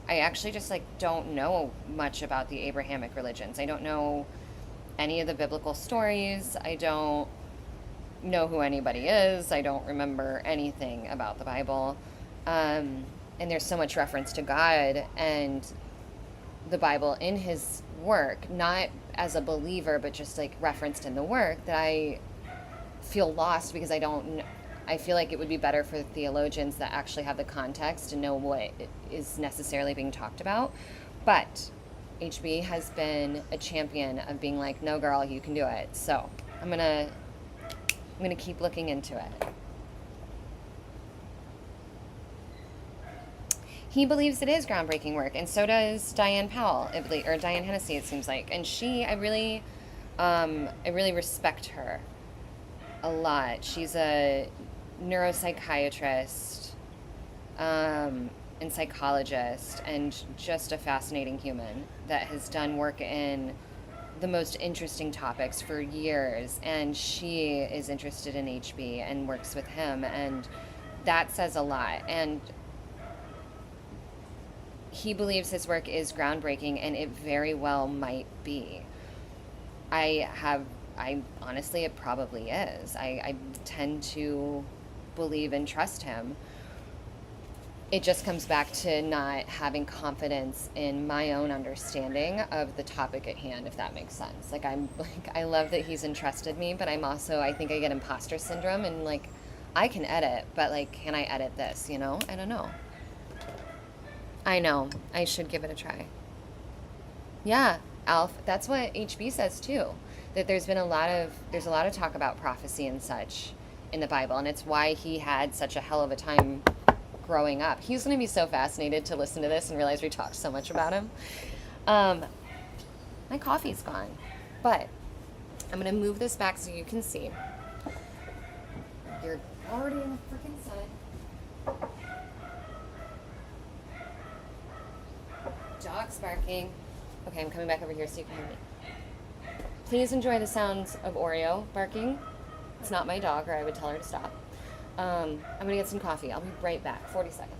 actually just don't know much about the Abrahamic religions. I don't know any of the biblical stories. I don't know who anybody is. I don't remember anything about the Bible. And there's so much reference to God and the Bible in his work, not as a believer, but just like referenced in the work, that I feel lost, because I feel like it would be better for theologians that actually have the context to know what is necessarily being talked about. But HB has been a champion of being like, no girl, you can do it. So I'm gonna keep looking into it. He believes it is groundbreaking work, and so does Diane Hennessy, it seems like. And I really respect her a lot. She's a neuropsychiatrist and psychologist, and just a fascinating human that has done work in the most interesting topics for years. And she is interested in HB and works with him, and that says a lot. And he believes his work is groundbreaking, and it very well might be. I honestly, it probably is. I tend to believe and trust him. It just comes back to not having confidence in my own understanding of the topic at hand, if that makes sense. I love that he's entrusted me, but I think I get imposter syndrome, and I can edit, but can I edit this, I don't know. I know. I should give it a try. Yeah, Alf, that's what HB says too. That there's a lot of talk about prophecy and such in the Bible, and it's why he had such a hell of a time growing up. He's going to be so fascinated to listen to this and realize we talked so much about him. My coffee's gone, but I'm going to move this back so you can see. You're already in the freaking sun. Dog's barking. Okay, I'm coming back over here so you can hear me. Please enjoy the sounds of Oreo barking. It's not my dog, or I would tell her to stop. I'm going to get some coffee. I'll be right back. 40 seconds.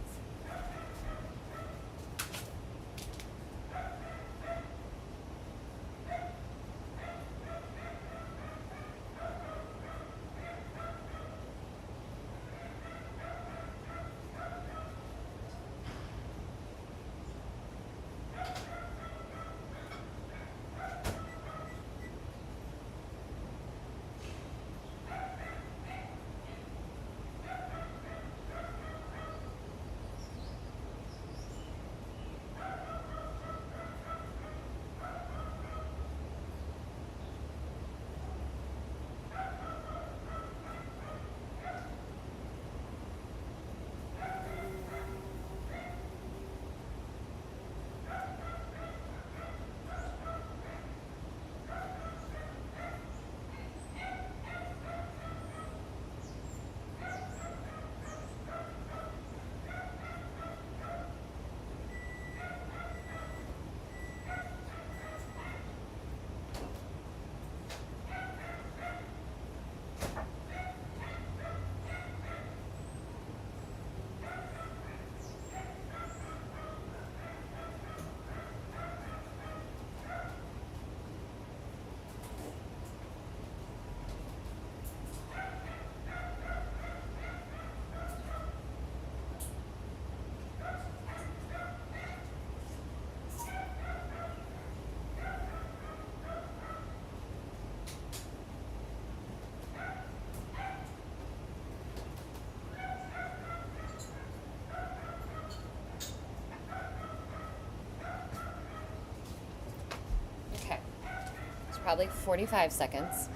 probably 45 seconds,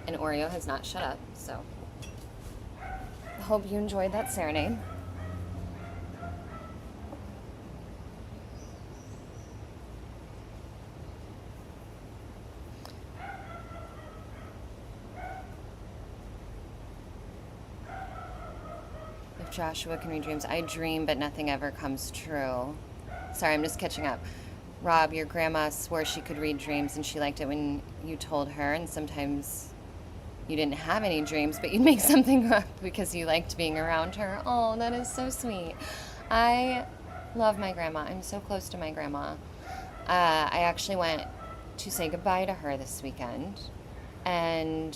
and Oreo has not shut up, so I hope you enjoyed that serenade. If Joshua can read dreams, I dream, but nothing ever comes true. Sorry, I'm just catching up. Rob, your grandma swore she could read dreams, and she liked it when you told her, and sometimes you didn't have any dreams, but you'd make something up because you liked being around her. Oh, that is so sweet. I love my grandma. I'm so close to my grandma. I actually went to say goodbye to her this weekend, and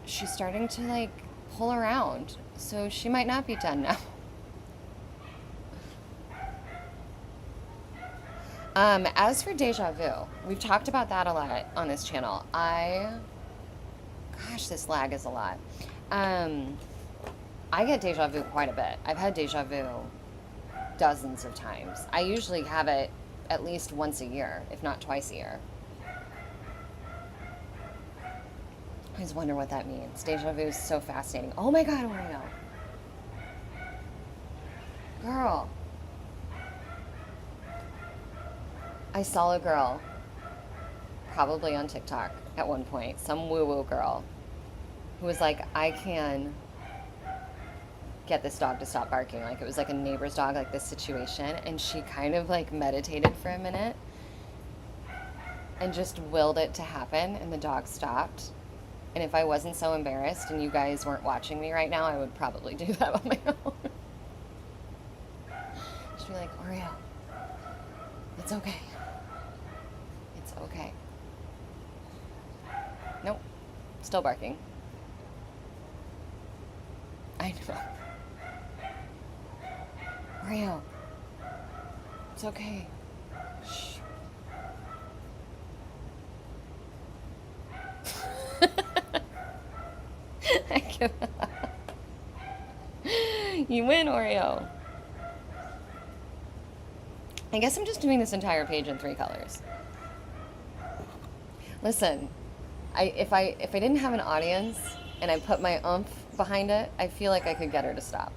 she's starting to like pull around, so she might not be done now. As for deja vu, we've talked about that a lot on this channel. Gosh, this lag is a lot. I get deja vu quite a bit. I've had deja vu dozens of times. I usually have it at least once a year, if not twice a year. I always wonder what that means. Deja vu is so fascinating. Oh my God, Oreo. Girl. I saw a girl, probably on TikTok at one point, some woo-woo girl, who was like, I can get this dog to stop barking. Like, it was like a neighbor's dog, like this situation. And she kind of like meditated for a minute and just willed it to happen, and the dog stopped. And if I wasn't so embarrassed and you guys weren't watching me right now, I would probably do that on my own. She'd be like, Oreo, it's okay. It's okay. Nope. Still barking. I know. Oreo. It's okay. Shh. I give up. You win, Oreo. I guess I'm just doing this entire page in 3 colors. Listen, if I didn't have an audience and I put my oomph behind it, I feel like I could get her to stop.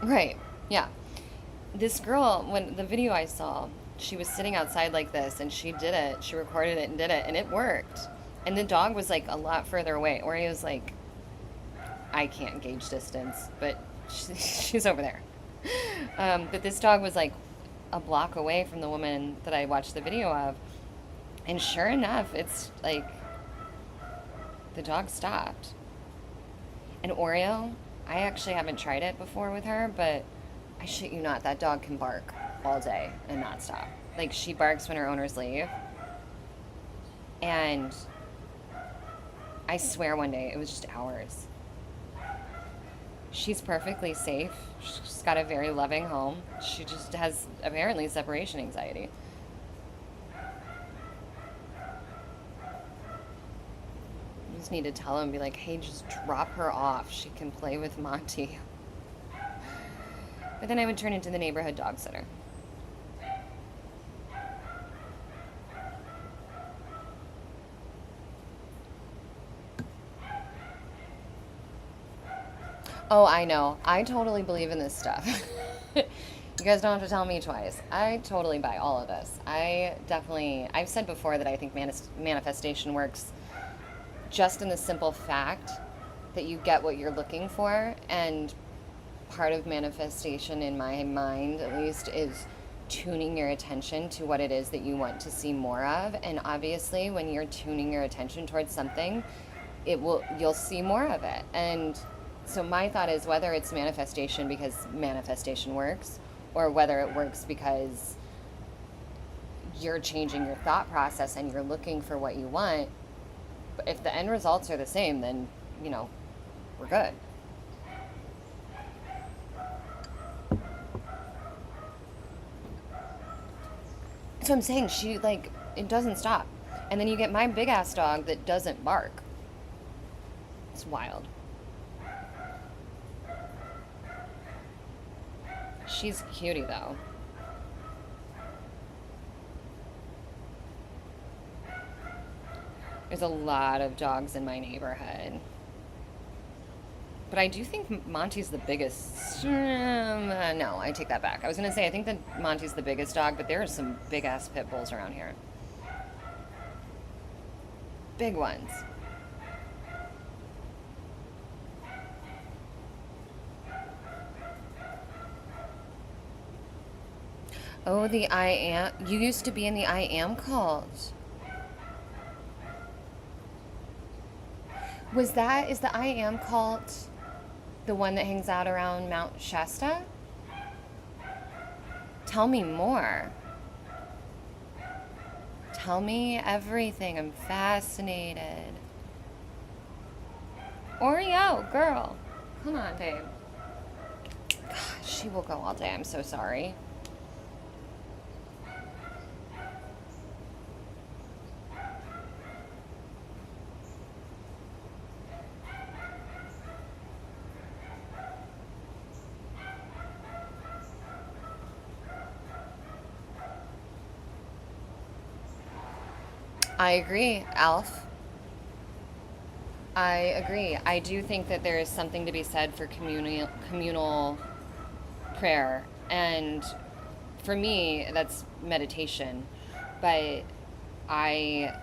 Right, yeah. This girl, when the video I saw, she was sitting outside like this, and she did it. She recorded it and did it, and it worked. And the dog was like a lot further away. Oreo's like, I can't gauge distance, but she's over there. But this dog was like a block away from the woman that I watched the video of. And sure enough, it's like the dog stopped. And Oreo, I actually haven't tried it before with her, but I shit you not, that dog can bark all day and not stop. Like, she barks when her owners leave. And I swear one day, it was just hours. She's perfectly safe. She's got a very loving home. She just has, apparently, separation anxiety. You just need to tell him, be like, hey, just drop her off. She can play with Monty. But then I would turn into the neighborhood dog sitter. Oh, I know. I totally believe in this stuff. You guys don't have to tell me twice. I totally buy all of this. I've said before that I think manifestation works just in the simple fact that you get what you're looking for, and part of manifestation, in my mind at least, is tuning your attention to what it is that you want to see more of. And obviously, when you're tuning your attention towards something, you'll see more of it. And so my thought is, whether it's manifestation because manifestation works, or whether it works because you're changing your thought process and you're looking for what you want, if the end results are the same, then, we're good. So I'm saying, it doesn't stop. And then you get my big ass dog that doesn't bark. It's wild. She's a cutie though. There's a lot of dogs in my neighborhood. But I do think Monty's the biggest. No, I take that back. I was going to say, I think that Monty's the biggest dog, but there are some big ass pit bulls around here. Big ones. Oh, the I Am. You used to be in the I Am cult. Is the I Am cult the one that hangs out around Mount Shasta? Tell me more. Tell me everything. I'm fascinated. Oreo, girl. Come on, babe. God, she will go all day. I'm so sorry. I agree, Alf. I agree. I do think that there is something to be said for communal prayer, and for me, that's meditation. But I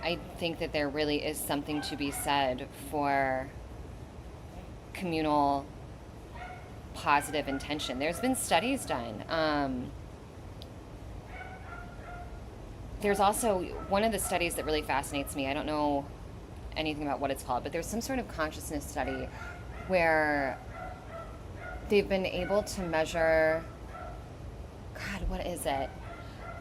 I think that there really is something to be said for communal positive intention. There's been studies done. There's also one of the studies that really fascinates me. I don't know anything about what it's called, but there's some sort of consciousness study where they've been able to measure, God, what is it?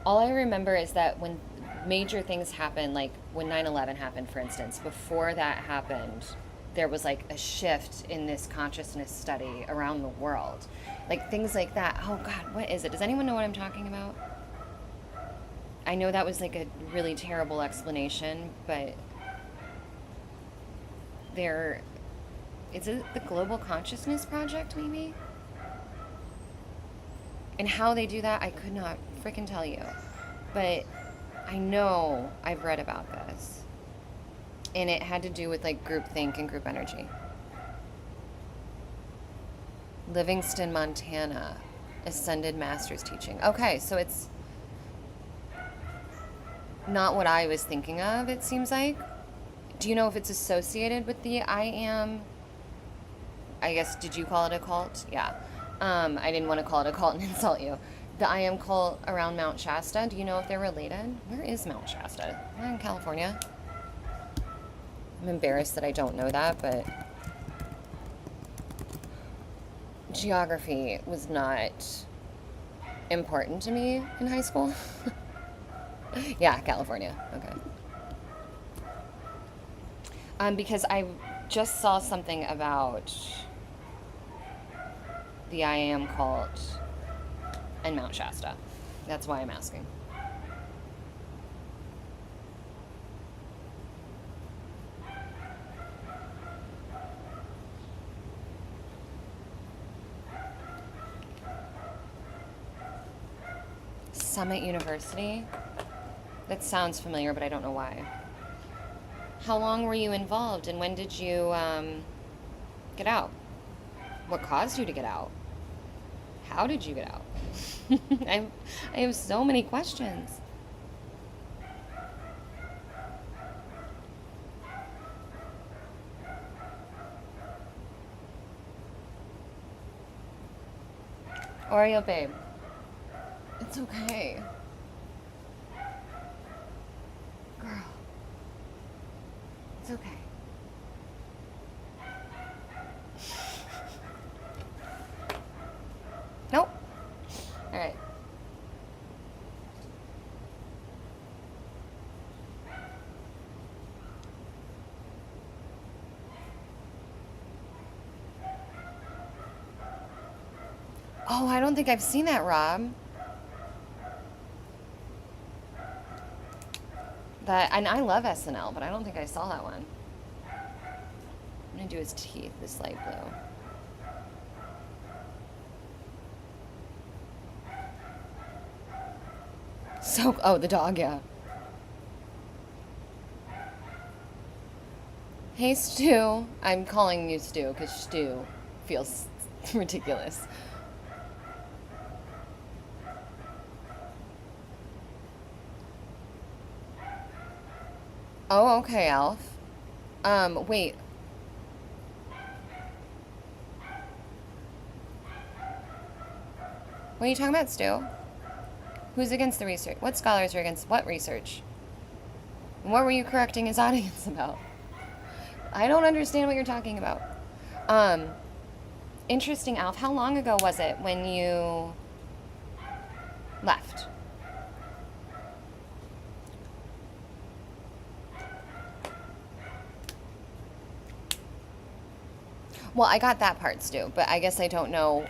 All I remember is that when major things happen, like when 9/11 happened, for instance, before that happened, there was like a shift in this consciousness study around the world. Like things like that. Oh God, what is it? Does anyone know what I'm talking about? I know that was like a really terrible explanation, but is it the Global Consciousness Project maybe? And how they do that, I could not freaking tell you. But I know I've read about this. And it had to do with like group think and group energy. Livingston, Montana, Ascended Masters teaching. Okay, so it's not what I was thinking of, it seems like. Do you know if it's associated with the I Am? I guess, did you call it a cult? Yeah. I didn't want to call it a cult and insult you. The I Am cult around Mount Shasta, do you know if they're related? Where is Mount Shasta? Am I in California? I'm embarrassed that I don't know that, but geography was not important to me in high school. Yeah, California. Okay. Because I just saw something about the I Am cult and Mount Shasta. That's why I'm asking. Summit University? That sounds familiar, but I don't know why. How long were you involved, and when did you get out? What caused you to get out? How did you get out? I have so many questions. Oreo, babe. It's okay. Girl. It's okay. Nope. All right. Oh, I don't think I've seen that, Rob. And I love SNL, but I don't think I saw that one. I'm gonna do his teeth, this light blue. So, oh, the dog, yeah. Hey, Stu. I'm calling you Stu because Stu feels ridiculous. Oh, okay, Alf. Wait. What are you talking about, Stu? Who's against the research? What scholars are against what research? What were you correcting his audience about? I don't understand what you're talking about. Um, Interesting, Alf. How long ago was it when you left? Well, I got that part, Stu, but I guess I don't know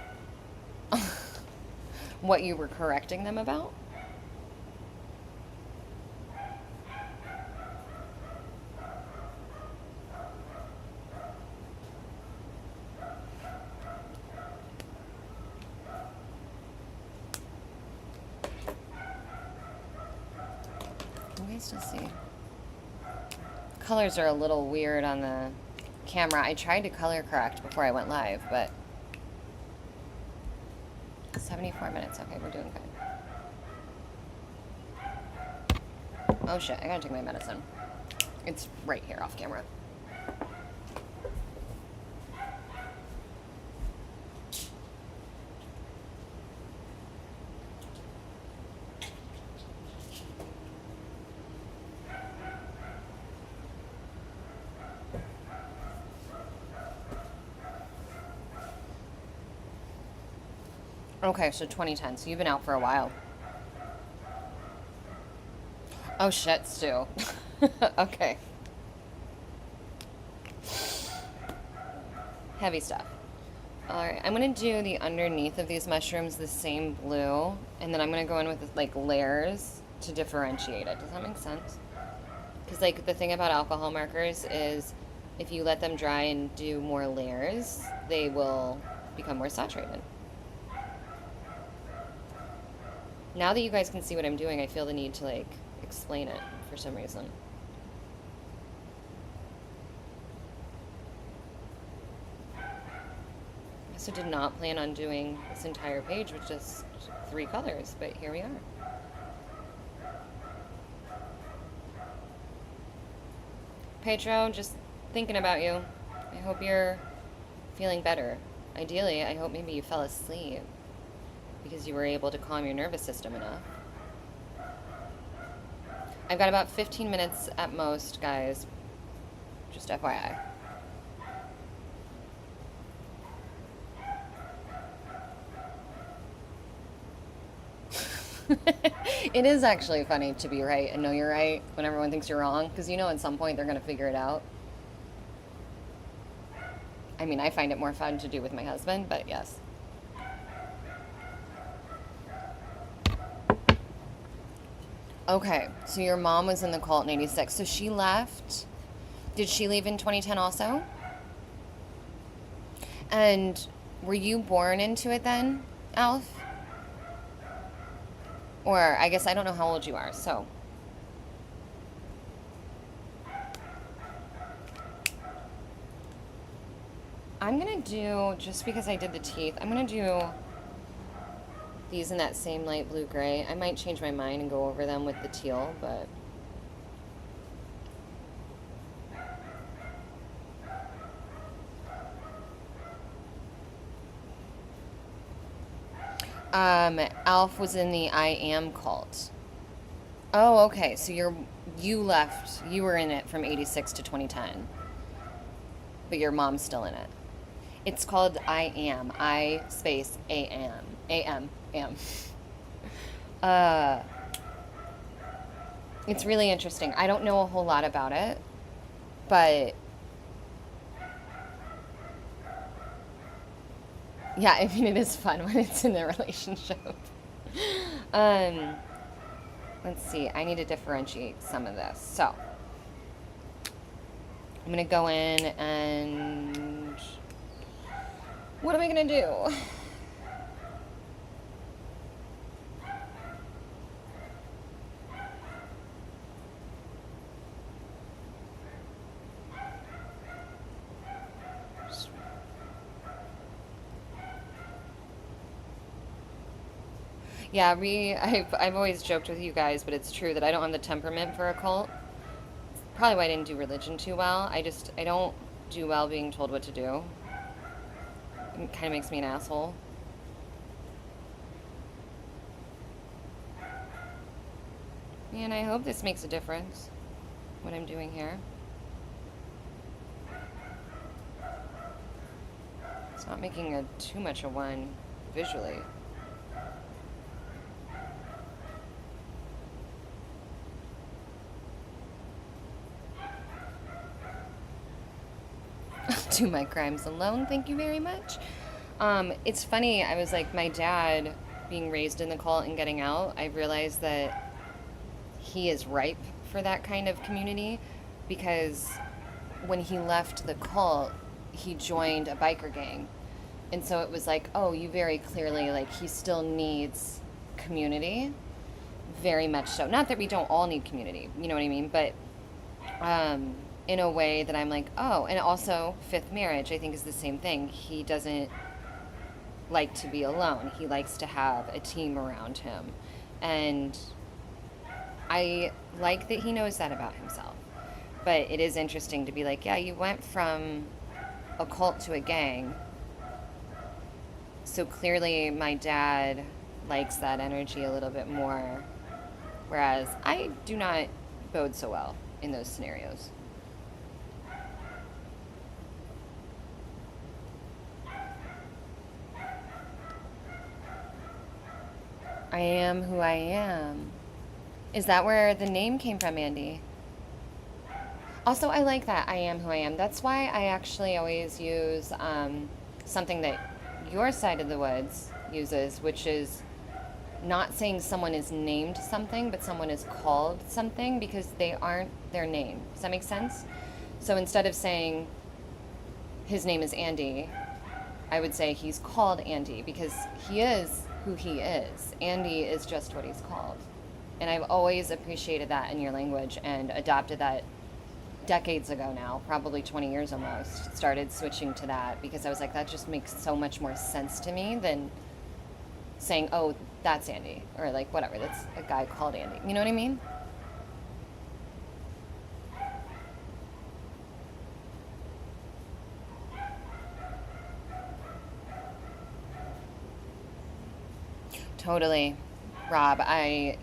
what you were correcting them about. Can you guys still see? Colors are a little weird on the camera. I tried to color correct before I went live, but 74 minutes. Okay, we're doing good. Oh shit, I gotta take my medicine. It's right here off camera. Okay, so 2010. So you've been out for a while. Oh shit, Stu. Okay. Heavy stuff. Alright, I'm gonna do the underneath of these mushrooms the same blue, and then I'm gonna go in with like layers to differentiate it. Does that make sense? Because like the thing about alcohol markers is if you let them dry and do more layers, they will become more saturated. Now that you guys can see what I'm doing, I feel the need to like explain it for some reason. I also did not plan on doing this entire page with just 3 colors, but here we are. Pedro, just thinking about you. I hope you're feeling better. Ideally, I hope maybe you fell asleep because you were able to calm your nervous system enough. I've got about 15 minutes at most, guys. Just FYI. It is actually funny to be right and know you're right when everyone thinks you're wrong, because you know at some point they're going to figure it out. I mean, I find it more fun to do with my husband, but yes. Okay, so your mom was in the cult in 86. So she left. Did she leave in 2010 also? And were you born into it then, Alf? Or I guess I don't know how old you are, so. I'm going to do, just because I did the teeth, I'm going to do these in that same light blue gray. I might change my mind and go over them with the teal, but Alf was in the I Am cult. Oh, okay. So you left. You were in it from 86 to 2010. But your mom's still in it. It's called I Am. I space A-M. A-M. Am. It's really interesting. I don't know a whole lot about it, but yeah, I mean, it is fun when it's in a relationship. Let's see. I need to differentiate some of this. So I'm going to go in and what am I going to do? Yeah, I've always joked with you guys, but it's true that I don't have the temperament for a cult. Probably why I didn't do religion too well. I don't do well being told what to do. It kind of makes me an asshole. And I hope this makes a difference, what I'm doing here. It's not making too much of one visually. Do my crimes alone, thank you very much. It's funny, I was like, my dad being raised in the cult and getting out, I realized that he is ripe for that kind of community, because when he left the cult, he joined a biker gang. And so it was like, oh, you very clearly, like, he still needs community. Very much so. Not that we don't all need community, you know what I mean? But in a way that I'm like, oh, and also fifth marriage, I think, is the same thing. He doesn't like to be alone. He likes to have a team around him. And I like that he knows that about himself. But it is interesting to be like, yeah, you went from a cult to a gang. So clearly my dad likes that energy a little bit more, whereas I do not bode so well in those scenarios. I am who I am. Is that where the name came from, Andy? Also, I like that, I am who I am. That's why I actually always use something that your side of the woods uses, which is not saying someone is named something, but someone is called something, because they aren't their name. Does that make sense? So instead of saying his name is Andy, I would say he's called Andy, because he is who he is. Andy is just what he's called. And I've always appreciated that in your language and adopted that decades ago now, probably 20 years almost, started switching to that, because I was like, that just makes so much more sense to me than saying, oh, that's Andy, or like, whatever, that's a guy called Andy. You know what I mean? Totally. Rob, I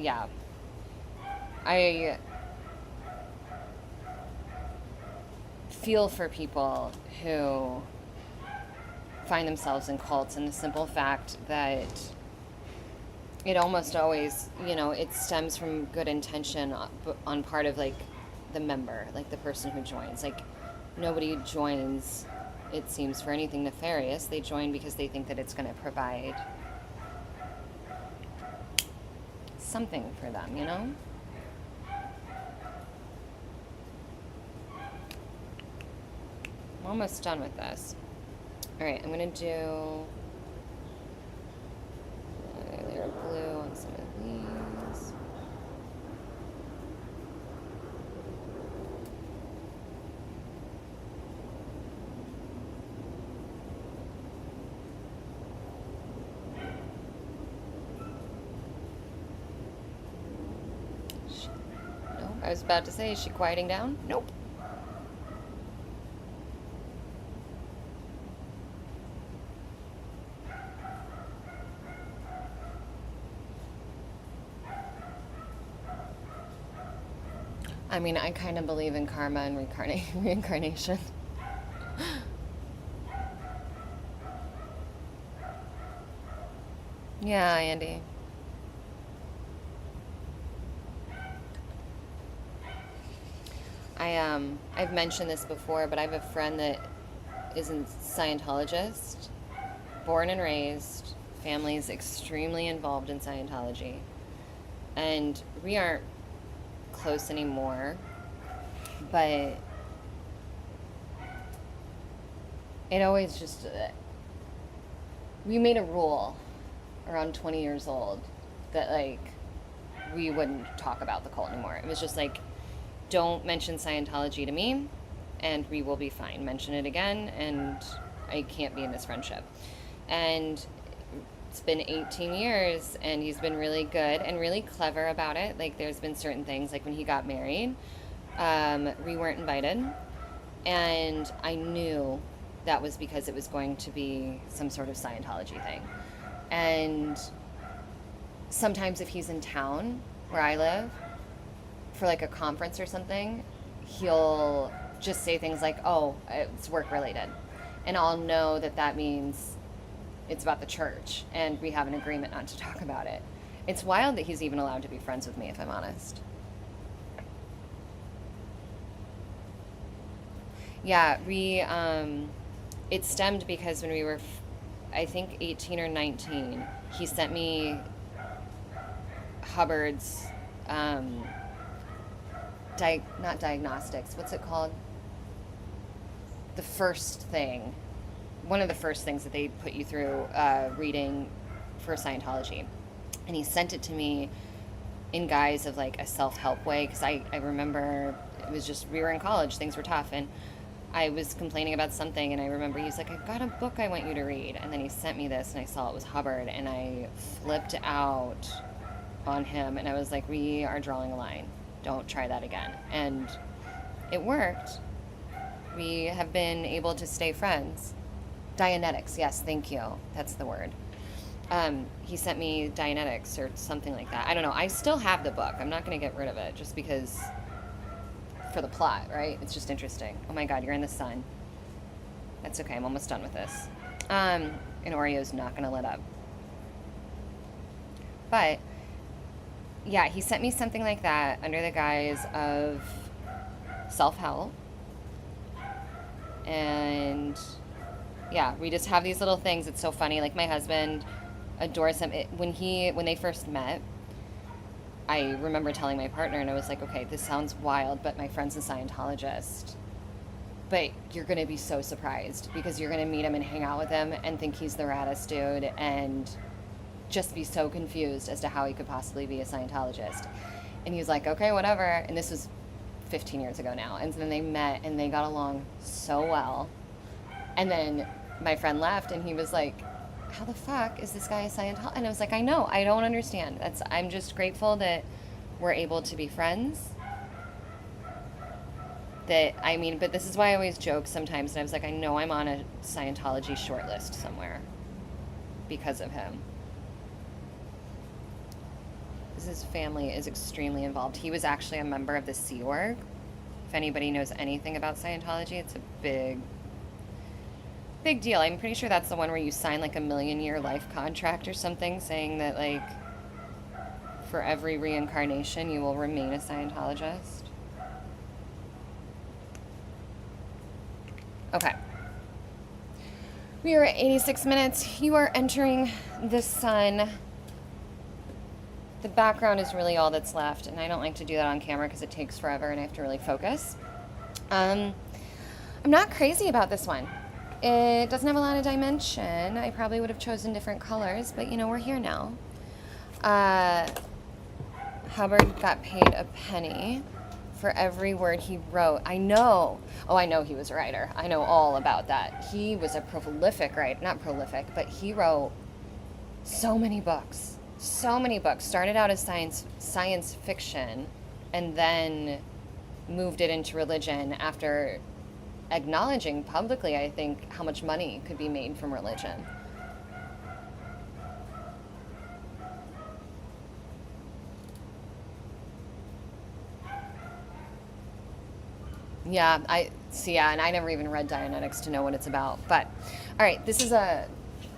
feel for people who find themselves in cults, and the simple fact that it almost always, it stems from good intention on part of, like, the member, like the person who joins. Like, nobody joins, it seems, for anything nefarious. They join because they think that it's going to provide something for them, I'm almost done with this. All right, I'm going to do a layer of blue on some of these. No, I was about to say, is she quieting down? Nope. I mean, I kind of believe in karma and reincarnation. Yeah, Andy. I've mentioned this before, but I have a friend that is a Scientologist, born and raised, family's extremely involved in Scientology, and we aren't close anymore, but it always just, we made a rule around 20 years old that, like, we wouldn't talk about the cult anymore. It was just like, don't mention Scientology to me and we will be fine. Mention it again and I can't be in this friendship. And it's been 18 years and he's been really good and really clever about it. Like there's been certain things, like when he got married, we weren't invited, and I knew that was because it was going to be some sort of Scientology thing. And sometimes if he's in town where I live for like a conference or something, he'll just say things like, oh, it's work related, and I'll know that that means it's about the church and we have an agreement not to talk about it. It's wild that he's even allowed to be friends with me, if I'm honest. Yeah, it stemmed because when we were, I think 18 or 19, he sent me Hubbard's, not diagnostics, what's it called? The first thing, one of the first things that they put you through reading for Scientology. And he sent it to me in guise of like a self-help way, because I remember it was just, we were in college, things were tough, and I was complaining about something, and I remember he's like, I've got a book I want you to read. And then he sent me this, and I saw it was Hubbard, and I flipped out on him, and I was like, we are drawing a line. Don't try that again. And it worked. We have been able to stay friends. Dianetics, yes, thank you. That's the word. He sent me Dianetics or something like that. I don't know. I still have the book. I'm not going to get rid of it just because, for the plot, right? It's just interesting. Oh my God, you're in the sun. That's okay. I'm almost done with this. And Oreo's not going to let up. But yeah, he sent me something like that under the guise of self-help. And yeah, we just have these little things. It's so funny. Like my husband adores him. When they first met, I remember telling my partner, and I was like, okay, this sounds wild, but my friend's a Scientologist. But you're going to be so surprised because you're going to meet him and hang out with him and think he's the raddest dude and just be so confused as to how he could possibly be a Scientologist. And he was like, okay, whatever. And this was 15 years ago now. And then they met and they got along so well. And then my friend left and he was like, how the fuck is this guy a Scientologist? And I was like, I know, I don't understand. I'm just grateful that we're able to be friends. But this is why I always joke sometimes. And I was like, I know I'm on a Scientology short list somewhere because of him. Because his family is extremely involved. He was actually a member of the Sea Org. If anybody knows anything about Scientology, it's a big deal. I'm pretty sure that's the one where you sign like a 1,000,000-year life contract or something saying that like for every reincarnation you will remain a Scientologist. Okay. We are at 86 minutes. You are entering the sun. The background is really all that's left, and I don't like to do that on camera because it takes forever and I have to really focus. I'm not crazy about this one. It doesn't have a lot of dimension. I probably would have chosen different colors, but we're here now. Hubbard got paid a penny for every word he wrote. I know. Oh, I know he was a writer. I know all about that. He was a prolific writer. Not prolific, but he wrote so many books. So many books. Started out as science fiction and then moved it into religion after acknowledging publicly, I think, how much money could be made from religion. Yeah, and I never even read Dianetics to know what it's about. But, all right, this is a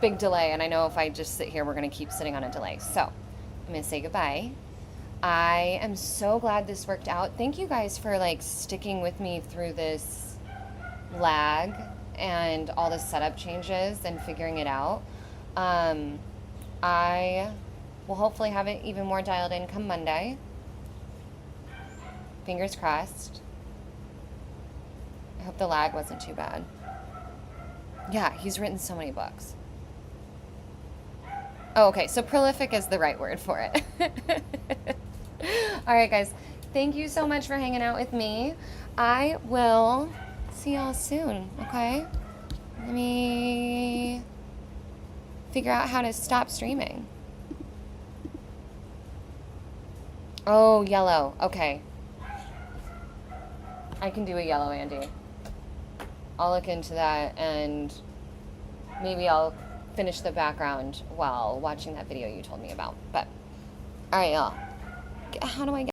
big delay, and I know if I just sit here, we're going to keep sitting on a delay. So, I'm going to say goodbye. I am so glad this worked out. Thank you guys for, sticking with me through this lag and all the setup changes and figuring it out. I will hopefully have it even more dialed in come Monday. Fingers crossed. I hope the lag wasn't too bad. Yeah, he's written so many books. Oh, okay, so prolific is the right word for it. All right, guys, thank you so much for hanging out with me. I will see y'all soon, okay? Let me figure out how to stop streaming. Oh, yellow. Okay. I can do a yellow, Andy. I'll look into that, and maybe I'll finish the background while watching that video you told me about. But, all right, y'all. How do I get